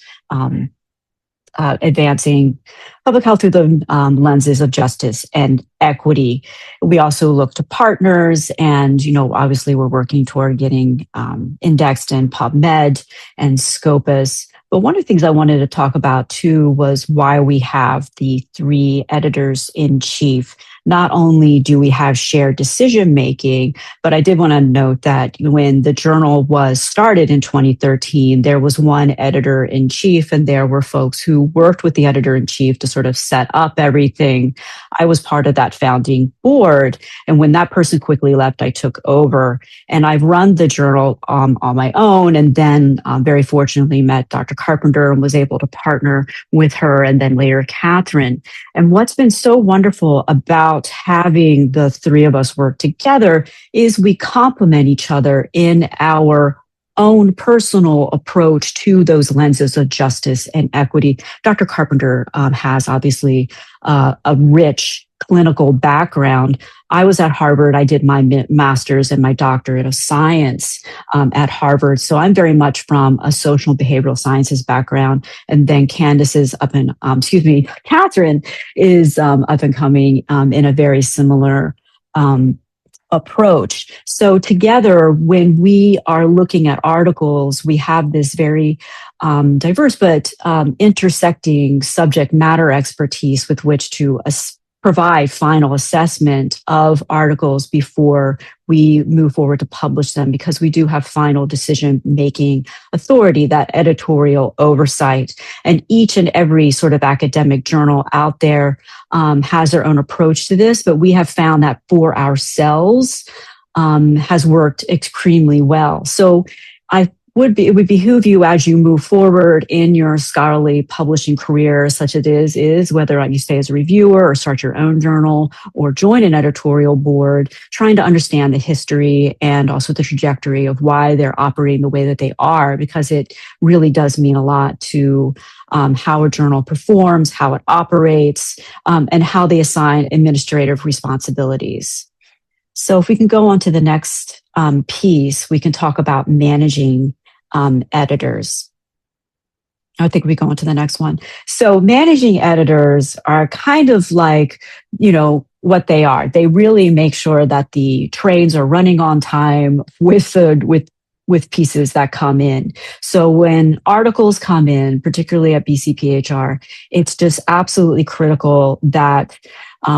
advancing public health through the lenses of justice and equity. We also look to partners, and obviously we're working toward getting indexed in PubMed and Scopus. But one of the things I wanted to talk about too was why we have the 3 editors-in-chief. Not only do we have shared decision making, but I did want to note that when the journal was started in 2013, there was one editor-in-chief, and there were folks who worked with the editor-in-chief to sort of set up everything. I was part of that founding board, and when that person quickly left, I took over, and I've run the journal on my own, and then very fortunately met Dr. Carpenter and was able to partner with her, and then later Catherine. And what's been so wonderful about having the 3 of us work together is we complement each other in our own personal approach to those lenses of justice and equity. Dr. Carpenter has obviously a rich clinical background. I was at Harvard. I did my master's and my doctorate of science at Harvard. So I'm very much from a social and behavioral sciences background. And then Candice is Catherine is up and coming in a very similar approach. So together, when we are looking at articles, we have this very diverse but intersecting subject matter expertise with which to provide final assessment of articles before we move forward to publish them, because we do have final decision-making authority, that editorial oversight. And each and every sort of academic journal out there has their own approach to this, but we have found that for ourselves has worked extremely well. So it would behoove you as you move forward in your scholarly publishing career, such as it is whether or not you stay as a reviewer or start your own journal or join an editorial board, trying to understand the history and also the trajectory of why they're operating the way that they are, because it really does mean a lot to how a journal performs, how it operates, and how they assign administrative responsibilities. So if we can go on to the next piece, we can talk about managing editors. I think we go on to the next one. So managing editors are kind of like, what they are. They really make sure that the trains are running on time with pieces that come in. So when articles come in, particularly at BCPHR, it's just absolutely critical that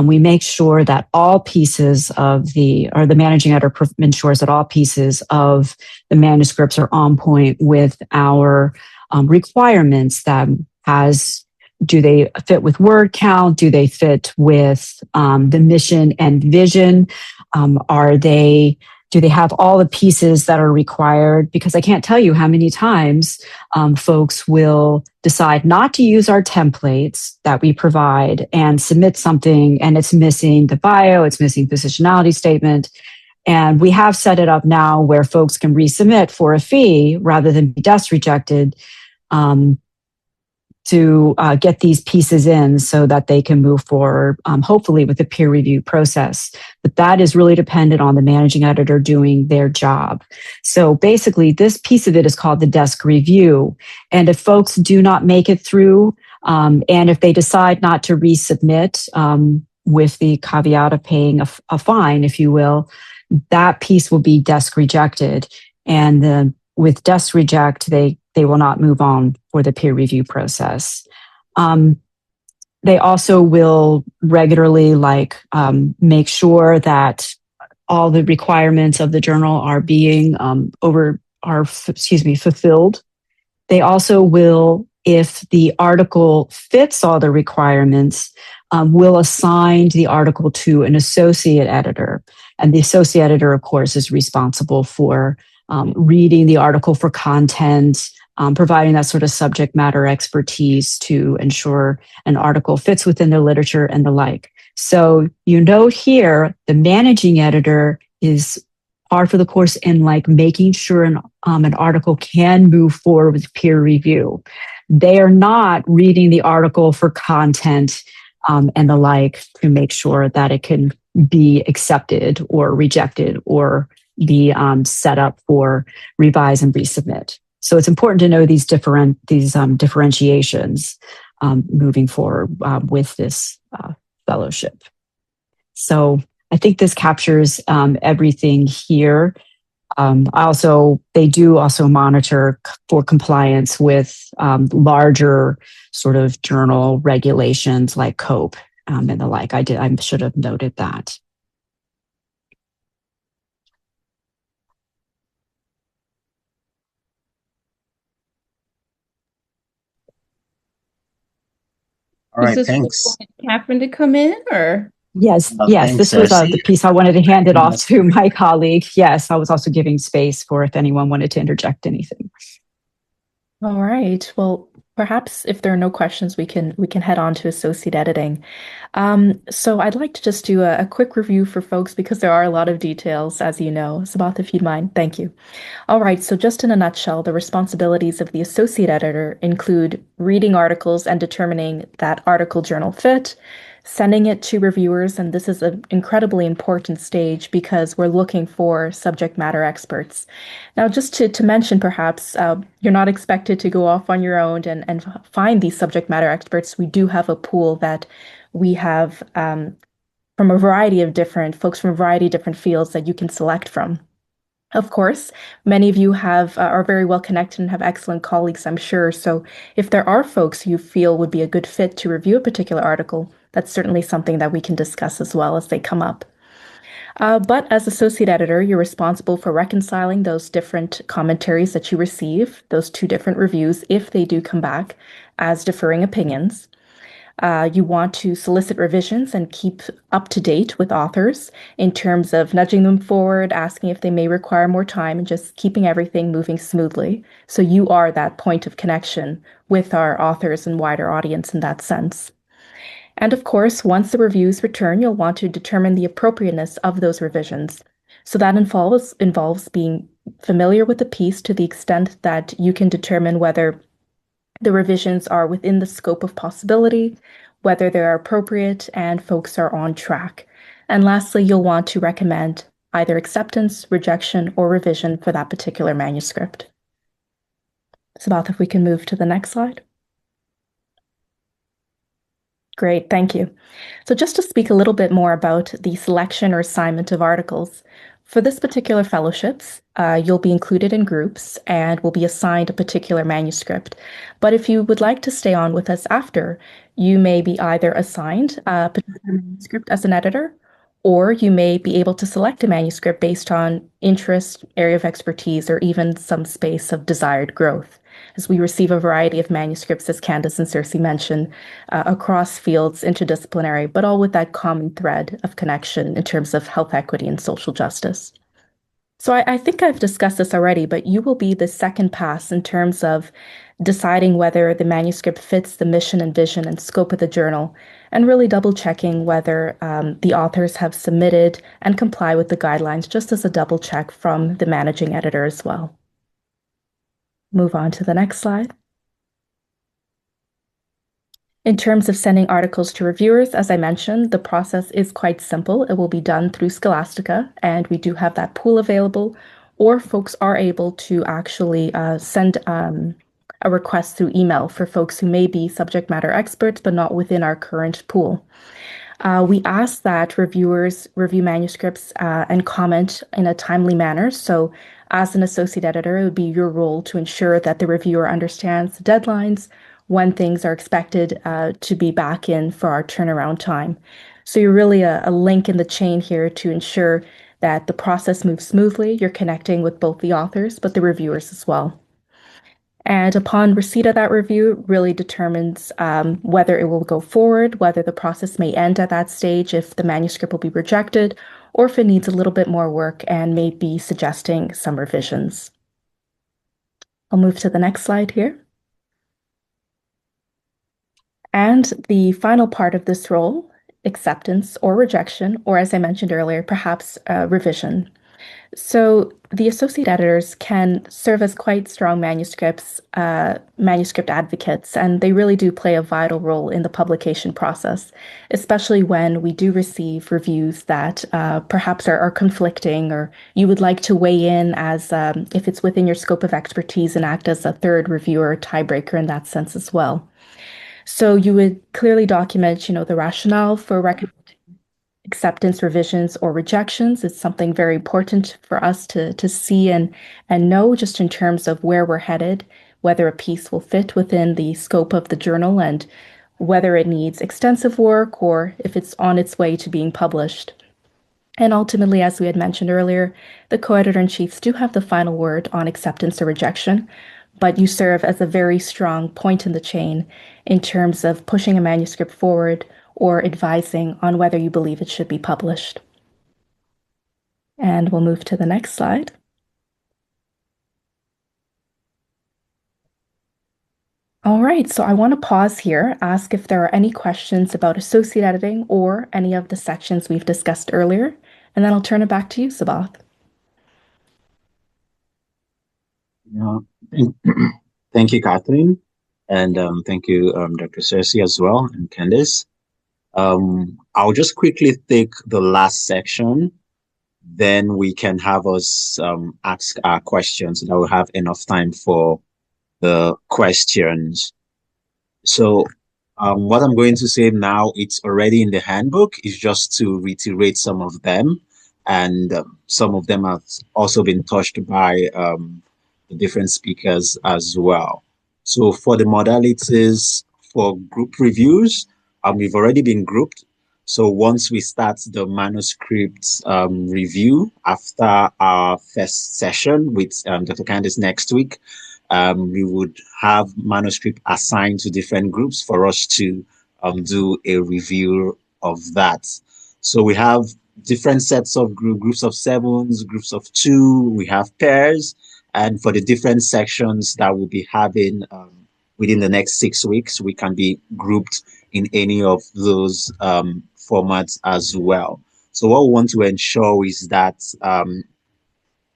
we make sure that all pieces the managing editor ensures that all pieces of the manuscripts are on point with our requirements that do they fit with word count? Do they fit with the mission and vision? Do they have all the pieces that are required? Because I can't tell you how many times folks will decide not to use our templates that we provide and submit something, and it's missing the bio, it's missing positionality statement. And we have set it up now where folks can resubmit for a fee rather than be desk rejected, to get these pieces in so that they can move forward, hopefully with the peer review process. But that is really dependent on the managing editor doing their job. So basically, this piece of it is called the desk review. And if folks do not make it through, and if they decide not to resubmit, with the caveat of paying a fine, if you will, that piece will be desk rejected. And with desk reject, they will not move on for the peer review process. They also will regularly make sure that all the requirements of the journal are being fulfilled. They also will, if the article fits all the requirements, will assign the article to an associate editor. And the associate editor, of course, is responsible for reading the article for content, providing that sort of subject matter expertise to ensure an article fits within the literature and the like. So here, the managing editor is par for the course in making sure an article can move forward with peer review. They are not reading the article for content and the like to make sure that it can be accepted or rejected or be set up for revise and resubmit. So it's important to know these differentiations moving forward with this fellowship. So I think this captures everything here. They do also monitor for compliance with larger sort of journal regulations like COPE and the like. I should have noted that. All right, thanks. Catherine to come in, or? Yes, thanks, this was the piece I wanted to hand it off to my colleague. Yes, I was also giving space for if anyone wanted to interject anything. All right. Well, perhaps if there are no questions, we can head on to associate editing. So I'd like to just do a quick review for folks because there are a lot of details, as you know. Sabath, if you'd mind. Thank you. All right. So just in a nutshell, the responsibilities of the associate editor include reading articles and determining that article journal fit, sending it to reviewers, and this is an incredibly important stage because we're looking for subject matter experts. Now, just to mention, perhaps, you're not expected to go off on your own and find these subject matter experts. We do have a pool that we have from a variety of different folks from a variety of different fields that you can select from. Of course, many of you are very well connected and have excellent colleagues, I'm sure. So if there are folks you feel would be a good fit to review a particular article, that's certainly something that we can discuss as well as they come up. But as associate editor, you're responsible for reconciling those different commentaries that you receive, those two different reviews, if they do come back as differing opinions. You want to solicit revisions and keep up to date with authors in terms of nudging them forward, asking if they may require more time, and just keeping everything moving smoothly. So you are that point of connection with our authors and wider audience in that sense. And of course, once the reviews return, you'll want to determine the appropriateness of those revisions. So that involves being familiar with the piece to the extent that you can determine whether the revisions are within the scope of possibility, whether they're appropriate, and folks are on track. And lastly, you'll want to recommend either acceptance, rejection, or revision for that particular manuscript. Sabath, if we can move to the next slide. Great, thank you. So just to speak a little bit more about the selection or assignment of articles, for this particular fellowships, you'll be included in groups and will be assigned a particular manuscript. But if you would like to stay on with us after, you may be either assigned a particular manuscript as an editor, or you may be able to select a manuscript based on interest, area of expertise, or even some space of desired growth, as we receive a variety of manuscripts, as Candace and Circe mentioned, across fields, interdisciplinary, but all with that common thread of connection in terms of health equity and social justice. So I think I've discussed this already, but you will be the second pass in terms of deciding whether the manuscript fits the mission and vision and scope of the journal, and really double checking whether the authors have submitted and comply with the guidelines, just as a double check from the managing editor as well. Move on to the next slide. In terms of sending articles to reviewers, as I mentioned, the process is quite simple. It will be done through Scholastica, and we do have that pool available, or folks are able to actually send a request through email for folks who may be subject matter experts, but not within our current pool. We ask that reviewers review manuscripts and comment in a timely manner. So as an associate editor, it would be your role to ensure that the reviewer understands the deadlines, when things are expected to be back in for our turnaround time. So you're really a link in the chain here to ensure that the process moves smoothly. You're connecting with both the authors, but the reviewers as well. And upon receipt of that review, really determines whether it will go forward, whether the process may end at that stage, if the manuscript will be rejected, or if it needs a little bit more work and may be suggesting some revisions. I'll move to the next slide here. And the final part of this role, acceptance or rejection, or as I mentioned earlier, perhaps revision. So the associate editors can serve as quite strong manuscript advocates, and they really do play a vital role in the publication process, especially when we do receive reviews that perhaps are conflicting, or you would like to weigh in as if it's within your scope of expertise and act as a third reviewer, tiebreaker in that sense as well. So you would clearly document, the rationale for recommending acceptance, revisions, or rejections. It's something very important for us to see and know, just in terms of where we're headed, whether a piece will fit within the scope of the journal, and whether it needs extensive work or if it's on its way to being published. And ultimately, as we had mentioned earlier, the co-editor-in-chiefs do have the final word on acceptance or rejection, but you serve as a very strong point in the chain in terms of pushing a manuscript forward or advising on whether you believe it should be published. And we'll move to the next slide. All right, so I want to pause here, ask if there are any questions about associate editing or any of the sections we've discussed earlier, and then I'll turn it back to you, Sabath. Yeah. Thank you, Catherine, and thank you, Dr. Cersei as well, and Candice. I'll just quickly take the last section, then we can have us ask our questions, and I will have enough time for the questions. So what I'm going to say now, it's already in the handbook, is just to reiterate some of them, and some of them have also been touched by the different speakers as well. So for the modalities for group reviews, we've already been grouped. So once we start the manuscript review after our first session with Dr. Candice next week, we would have manuscript assigned to different groups for us to do a review of that. So we have different sets of groups of sevens, groups of two, we have pairs, and for the different sections that we'll be having within the next 6 weeks, we can be grouped in any of those formats as well. So what we want to ensure is that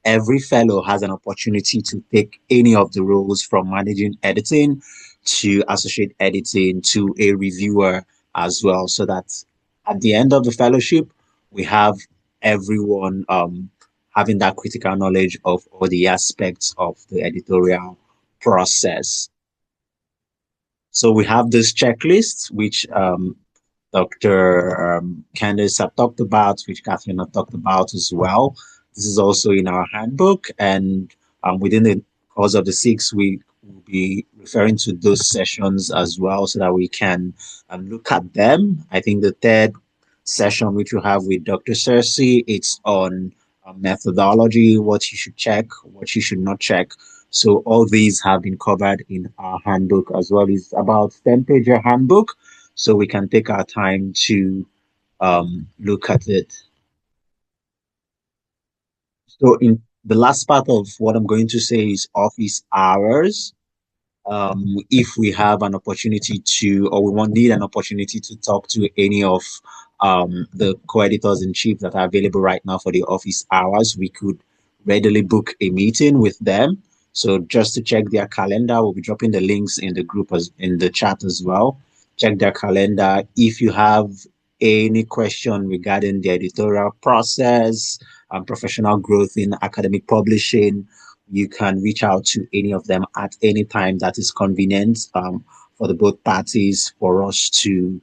every fellow has an opportunity to take any of the roles, from managing editing to associate editing to a reviewer as well, so that at the end of the fellowship, we have everyone having that critical knowledge of all the aspects of the editorial process. So we have this checklist, which Dr. Candace had talked about, which Catherine had talked about as well. This is also in our handbook, and within the course of the 6 week, we'll be referring to those sessions as well, so that we can look at them. I think the third session, which we have with Dr. Cersei, it's on methodology, what you should check, what you should not check. So all these have been covered in our handbook as well. It's about 10-page handbook, so we can take our time to look at it. So in the last part of what I'm going to say is office hours. If we have an opportunity to, or need an opportunity to talk to any of the co-editors in chief that are available right now for the office hours, we could readily book a meeting with them. So just to check their calendar, we'll be dropping the links in the group in the chat as well. Check their calendar. If you have any question regarding the editorial process, professional growth in academic publishing, you can reach out to any of them at any time that is convenient for the both parties, for us to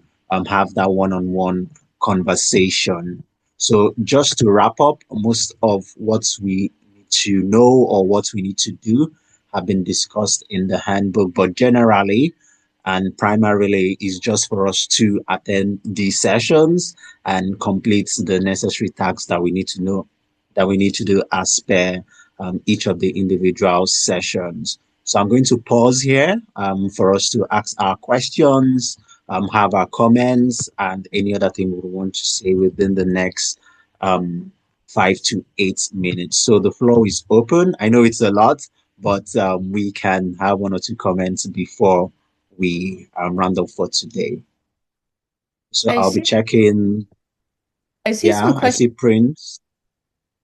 have that one-on-one conversation. So just to wrap up, most of what we need to know or what we need to do have been discussed in the handbook, but generally and primarily is just for us to attend these sessions and complete the necessary tasks that we need to know, that we need to do as per each of the individual sessions. So I'm going to pause here for us to ask our questions, have our comments, and any other thing we want to say within the next 5 to 8 minutes. So the floor is open. I know it's a lot, but we can have 1 or 2 comments before we round up for today. So I'll be checking. I see some I see questions. Prince.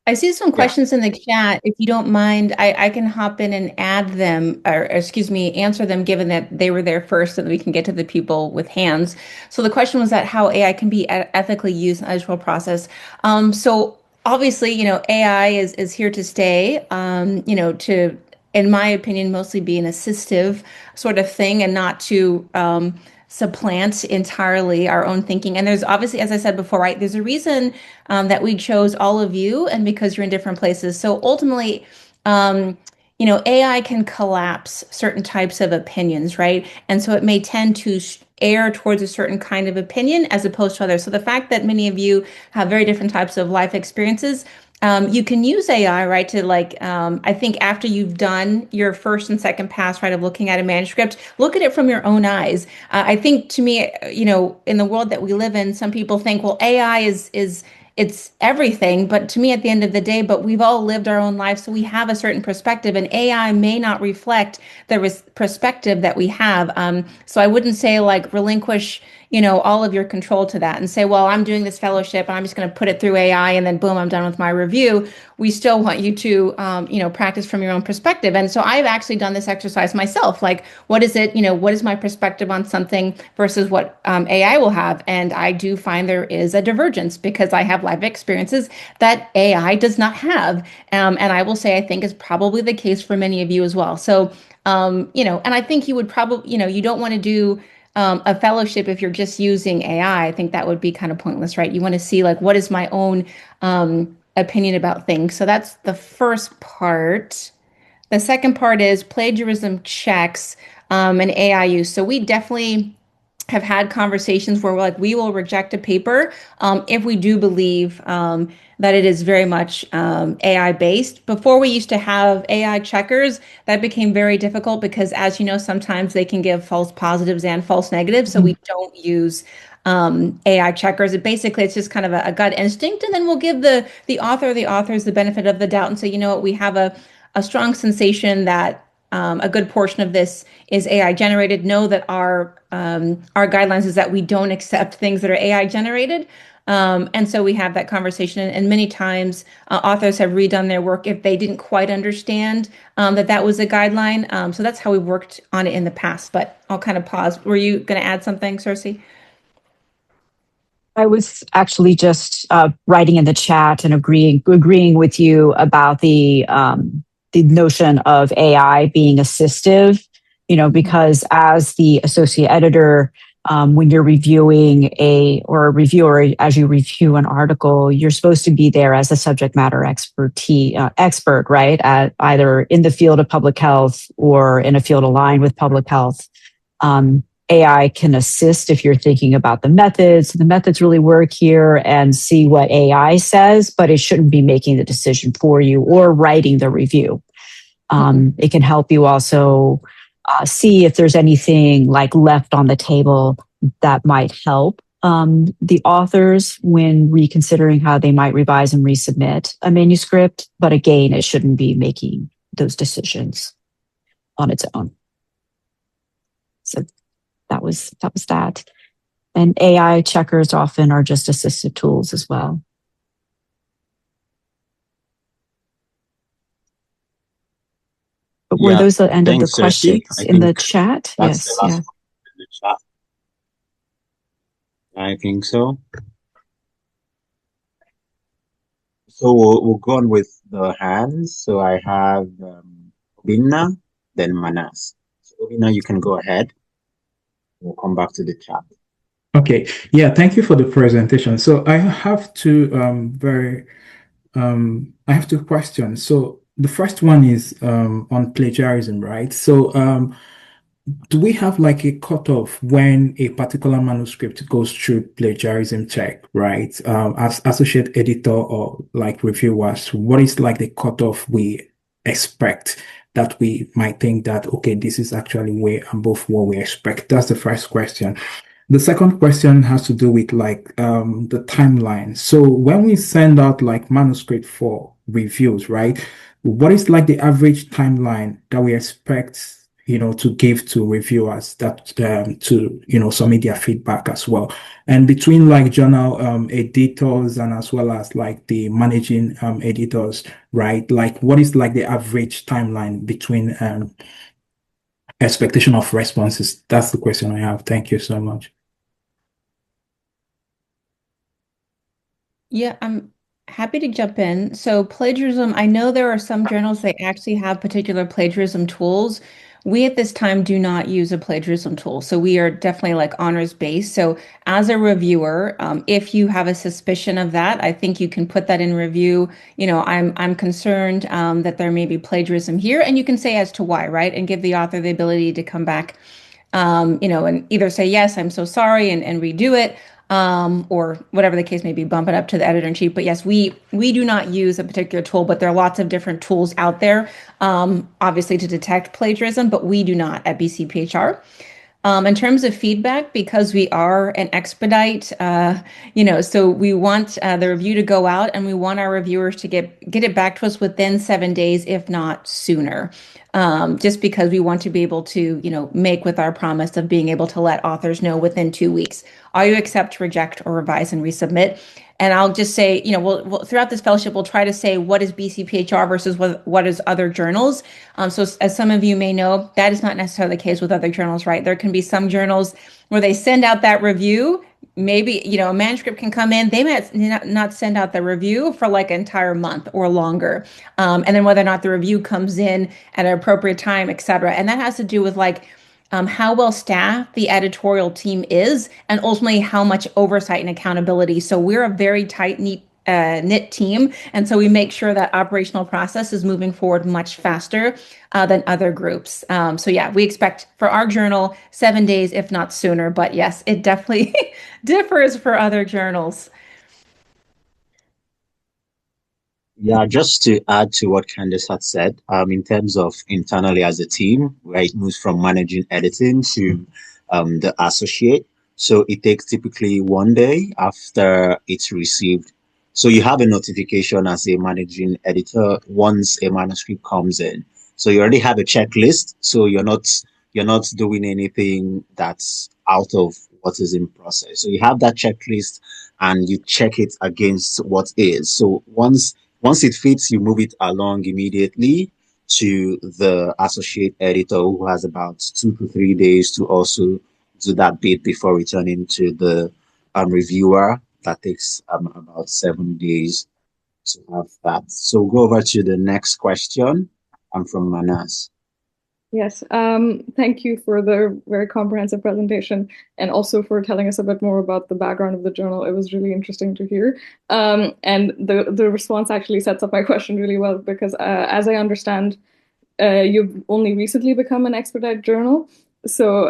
I see some questions in the chat. If you don't mind, I can hop in and add them, or excuse me, answer them, given that they were there first, so that we can get to the people with hands. So the question was that how AI can be ethically used in the editorial process. So obviously, AI is here to stay. To, in my opinion, mostly be an assistive sort of thing, and not to supplant entirely our own thinking. And there's obviously, as I said before, right, there's a reason that we chose all of you, and because you're in different places. So ultimately, AI can collapse certain types of opinions, right? And so it may tend to err towards a certain kind of opinion as opposed to others. So the fact that many of you have very different types of life experiences, you can use AI, right, to I think after you've done your first and second pass, right, of looking at a manuscript, look at it from your own eyes. I think to me, in the world that we live in, some people think, well, AI is it's everything, but to me, at the end of the day, but we've all lived our own lives, so we have a certain perspective, and AI may not reflect the perspective that we have. So I wouldn't say relinquish all of your control to that and say, well, I'm doing this fellowship and I'm just going to put it through AI and then boom, I'm done with my review. We still want you to, practice from your own perspective. And so I've actually done this exercise myself. Like, what is it, what is my perspective on something versus what AI will have? And I do find there is a divergence because I have life experiences that AI does not have. And I will say, I think is probably the case for many of you as well. So, and I think you would probably, you don't want to do a fellowship if you're just using AI. I think that would be kind of pointless, right? You want to see what is my own opinion about things. So that's the first part. The second part is plagiarism checks and AI use. So we definitely have had conversations where we will reject a paper if we do believe that it is very much AI based. Before we used to have AI checkers, that became very difficult because, as you know, sometimes they can give false positives and false negatives. So we don't use AI checkers. It's just kind of a gut instinct, and then we'll give the authors the benefit of the doubt and say, you know what, we have a strong sensation that a good portion of this is AI generated. Know that our guidelines is that we don't accept things that are AI generated. And so we have that conversation, and many times authors have redone their work if they didn't quite understand that was a guideline. So that's how we worked on it in the past. But I'll kind of pause. Were you going to add something, Cersei? I was actually just writing in the chat and agreeing with you about the notion of AI being assistive. Because as the associate editor, when you're reviewing or a reviewer, as you review an article, you're supposed to be there as a subject matter expert, right? Either in the field of public health or in a field aligned with public health. AI can assist if you're thinking about the methods. The methods really work here, and see what AI says, but it shouldn't be making the decision for you or writing the review. It can help you also see if there's anything like left on the table that might help the authors when reconsidering how they might revise and resubmit a manuscript. But again, it shouldn't be making those decisions on its own. So that was that. And AI checkers often are just assistive tools as well. But were those the end of the questions in the chat? That's Yes. the last one in the chat. I think so. So we'll go on with the hands. So I have Obina, then Manas. So Obina, you can go ahead. We'll come back to the chat. Okay. Yeah, thank you for the presentation. So I have two I have two questions. So the first one is on plagiarism, right? So do we have like a cutoff when a particular manuscript goes through plagiarism check, right? As associate editor or like reviewers, what is like the cutoff we expect that we might think that, okay, this is actually way above what we expect? That's the first question. The second question has to do with like the timeline. So when we send out like manuscript for reviews, right? What is like the average timeline that we expect, to give to reviewers that to, submit their feedback as well? And between like journal editors and as well as like the managing editors, right? Like what is like the average timeline between expectation of responses? That's the question I have. Thank you so much. Yeah, I'm happy to jump in. So plagiarism, I know there are some journals that actually have particular plagiarism tools. We at this time do not use a plagiarism tool. So we are definitely like honors based. So as a reviewer, if you have a suspicion of that, I think you can put that in review. I'm concerned that there may be plagiarism here, and you can say as to why, right? And give the author the ability to come back and either say, yes, I'm so sorry, and redo it, or whatever the case may be, bump it up to the editor in chief. But yes, we do not use a particular tool, but there are lots of different tools out there, obviously to detect plagiarism, but we do not at BCPHR. In terms of feedback, because we are an expedite, so we want the review to go out, and we want our reviewers to get it back to us within 7 days, if not sooner. Just because we want to be able to, make with our promise of being able to let authors know within 2 weeks, are you accept, reject, or revise and resubmit? And I'll just say, we'll throughout this fellowship, we'll try to say what is BCPHR versus what is other journals. So as some of you may know, that is not necessarily the case with other journals, right? There can be some journals where they send out that review. Maybe, a manuscript can come in. They might not send out the review for like an entire month or longer. And then whether or not the review comes in at an appropriate time, et cetera. And that has to do with like, how well staffed the editorial team is, and ultimately how much oversight and accountability. So we're a very tight, knit team. And so we make sure that operational process is moving forward much faster than other groups. So yeah, we expect for our journal 7 days, if not sooner. But yes, it definitely differs for other journals. Yeah, just to add to what Candace had said, in terms of internally as a team, where it moves from managing editing to the associate. So it takes typically 1 day after it's received. So you have a notification as a managing editor once a manuscript comes in. So you already have a checklist. So you're not doing anything that's out of what is in process. So you have that checklist and you check it against what is. So once it fits, you move it along immediately to the associate editor, who has about 2 to 3 days to also do that bit before returning to the reviewer. That takes about 7 days to have that. So go over to the next question. I'm from Manas. Yes, thank you for the very comprehensive presentation and also for telling us a bit more about the background of the journal. It was really interesting to hear. And the response actually sets up my question really well because as I understand, you've only recently become an expedite journal. So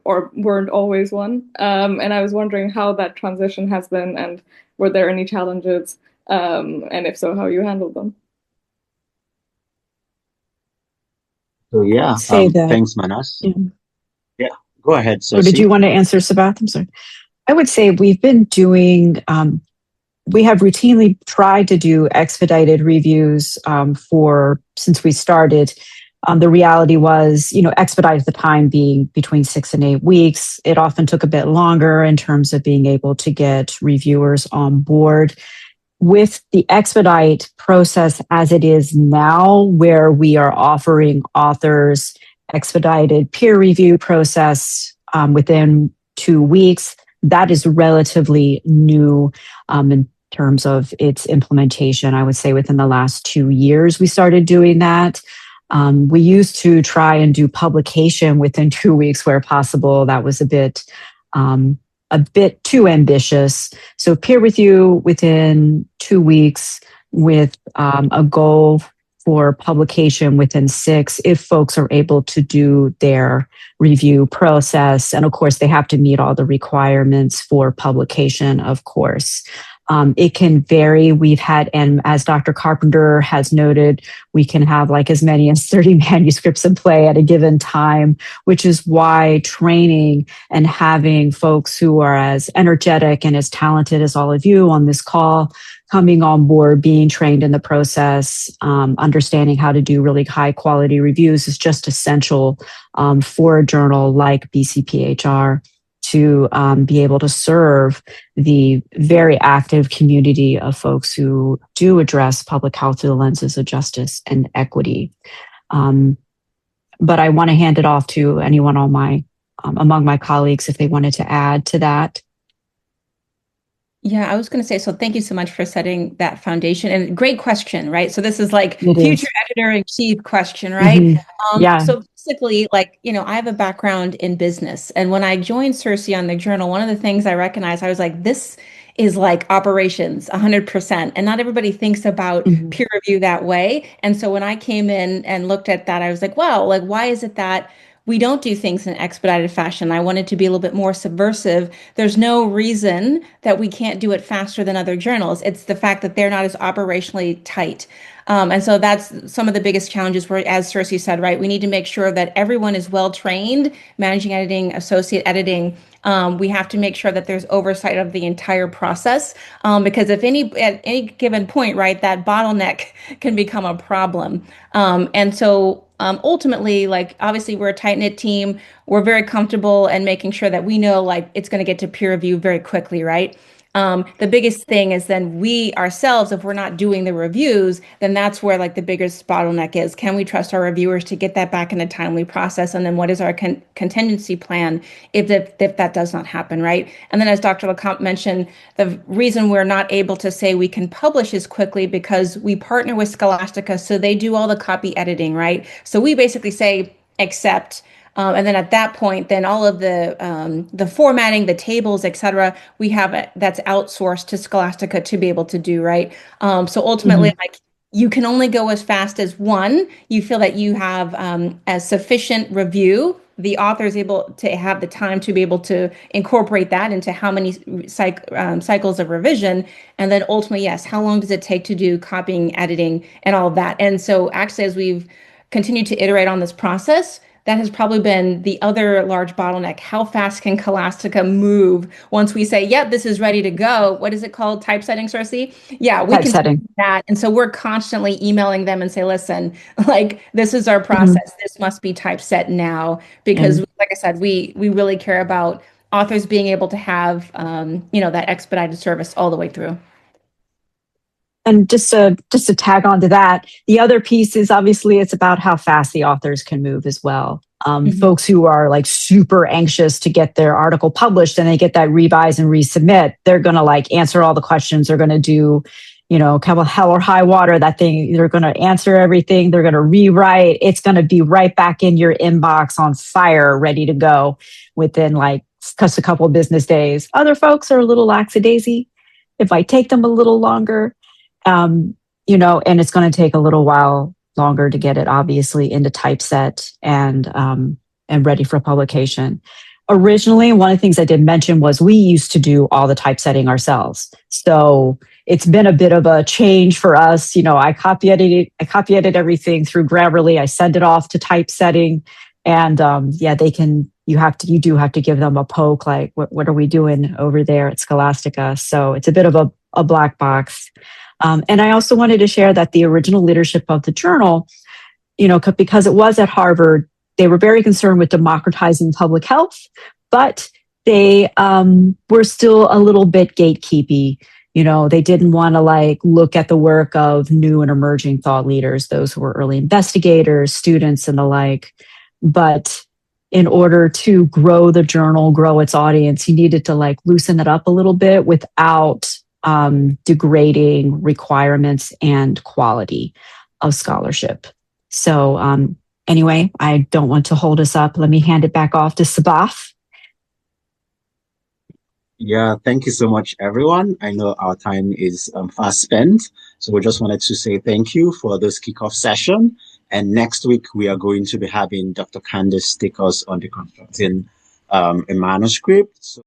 or weren't always one. And I was wondering how that transition has been and were there any challenges? And if so, how you handled them? So yeah, Say that. thanks, Manas. Yeah. Yeah, go ahead, Or did Cersei. you want to answer, Sabath? I'm sorry. I would say we've been doing, we have routinely tried to do expedited reviews since we started. The reality was, expedite at the time being between 6 and 8 weeks. It often took a bit longer in terms of being able to get reviewers on board. With the expedite process as it is now, where we are offering authors expedited peer review process within 2 weeks, that is relatively new in terms of its implementation. I would say within the last 2 years, we started doing that. We used to try and do publication within 2 weeks where possible. That was a bit too ambitious. So peer review within 2 weeks with a goal for publication within 6 if folks are able to do their review process. And of course, they have to meet all the requirements for publication, of course. It can vary. We've had, and as Dr. Carpenter has noted, we can have like as many as 30 manuscripts in play at a given time, which is why training and having folks who are as energetic and as talented as all of you on this call coming on board, being trained in the process, understanding how to do really high quality reviews is just essential for a journal like BCPHR to be able to serve the very active community of folks who do address public health through the lenses of justice and equity. But I want to hand it off to anyone on among my colleagues if they wanted to add to that. Yeah, I was going to say, so thank you so much for setting that foundation and great question, right? So this is like It future is. editor-in-chief question, right? Yeah. So basically, like, I have a background in business. And when I joined Cersei on the journal, one of the things I recognized, I was like, this is like operations 100%. And not everybody thinks about peer review that way. And so when I came in and looked at that, I was like, wow, like, why is it that we don't do things in an expedited fashion? I wanted to be a little bit more subversive. There's no reason that we can't do it faster than other journals. It's the fact that they're not as operationally tight. And so that's some of the biggest challenges where, as Cersei said, right, we need to make sure that everyone is well trained, managing editing, associate editing. We have to make sure that there's oversight of the entire process because if at any given point, right, that bottleneck can become a problem. And so ultimately, like, obviously we're a tight knit team. We're very comfortable and making sure that we know like it's going to get to peer review very quickly, right? The biggest thing is then we ourselves, if we're not doing the reviews, then that's where like the biggest bottleneck is. Can we trust our reviewers to get that back in a timely process? And then what is our contingency plan if that does not happen, right? And then as Dr. LeCompte mentioned, the reason we're not able to say we can publish as quickly because we partner with Scholastica, so they do all the copy editing, right? So we basically say accept. And then at that point, then all of the formatting, the tables, et cetera, we have that's outsourced to Scholastica to be able to do, right? So ultimately, like, you can only go as fast as one, you feel that you have a sufficient review. The author is able to have the time to be able to incorporate that into how many cycles of revision. And then ultimately, yes, how long does it take to do copying, editing, and all of that? And so actually, as we've continued to iterate on this process, that has probably been the other large bottleneck. How fast can Scholastica move once we say, yep, this is ready to go? What is it called? Typesetting, Cersei? Yeah, we can do that. And so we're constantly emailing them and say, listen, like, this is our process. This must be typeset now. Because like I said, we really care about authors being able to have, that expedited service all the way through. And just to tag on to that, the other piece is obviously it's about how fast the authors can move as well. Folks who are like super anxious to get their article published and they get that revise and resubmit, they're going to like answer all the questions. They're going to do, kind of hell or high water, that thing. They're going to answer everything. They're going to rewrite. It's going to be right back in your inbox on fire, ready to go within like just a couple of business days. Other folks are a little lackadaisy. It might take them a little longer. And it's going to take a little while longer to get it obviously into typeset and ready for publication. Originally, one of the things I did mention was we used to do all the typesetting ourselves. So it's been a bit of a change for us. I copy edited everything through Grammarly. I send it off to typesetting, and you do have to give them a poke, like what are we doing over there at Scholastica? So it's a bit of a black box. And I also wanted to share that the original leadership of the journal, because it was at Harvard, they were very concerned with democratizing public health, but they were still a little bit gatekeepy. They didn't want to look at the work of new and emerging thought leaders, those who were early investigators, students, and the like. But in order to grow the journal, grow its audience, you needed to loosen it up a little bit without degrading requirements and quality of scholarship. So anyway, I don't want to hold us up. Let me hand it back off to Sabath. Yeah, thank you so much, everyone. I know our time is fast spent, so we just wanted to say thank you for this kickoff session. And next week, we are going to be having Dr. Candice take us on deconstructing a manuscript. So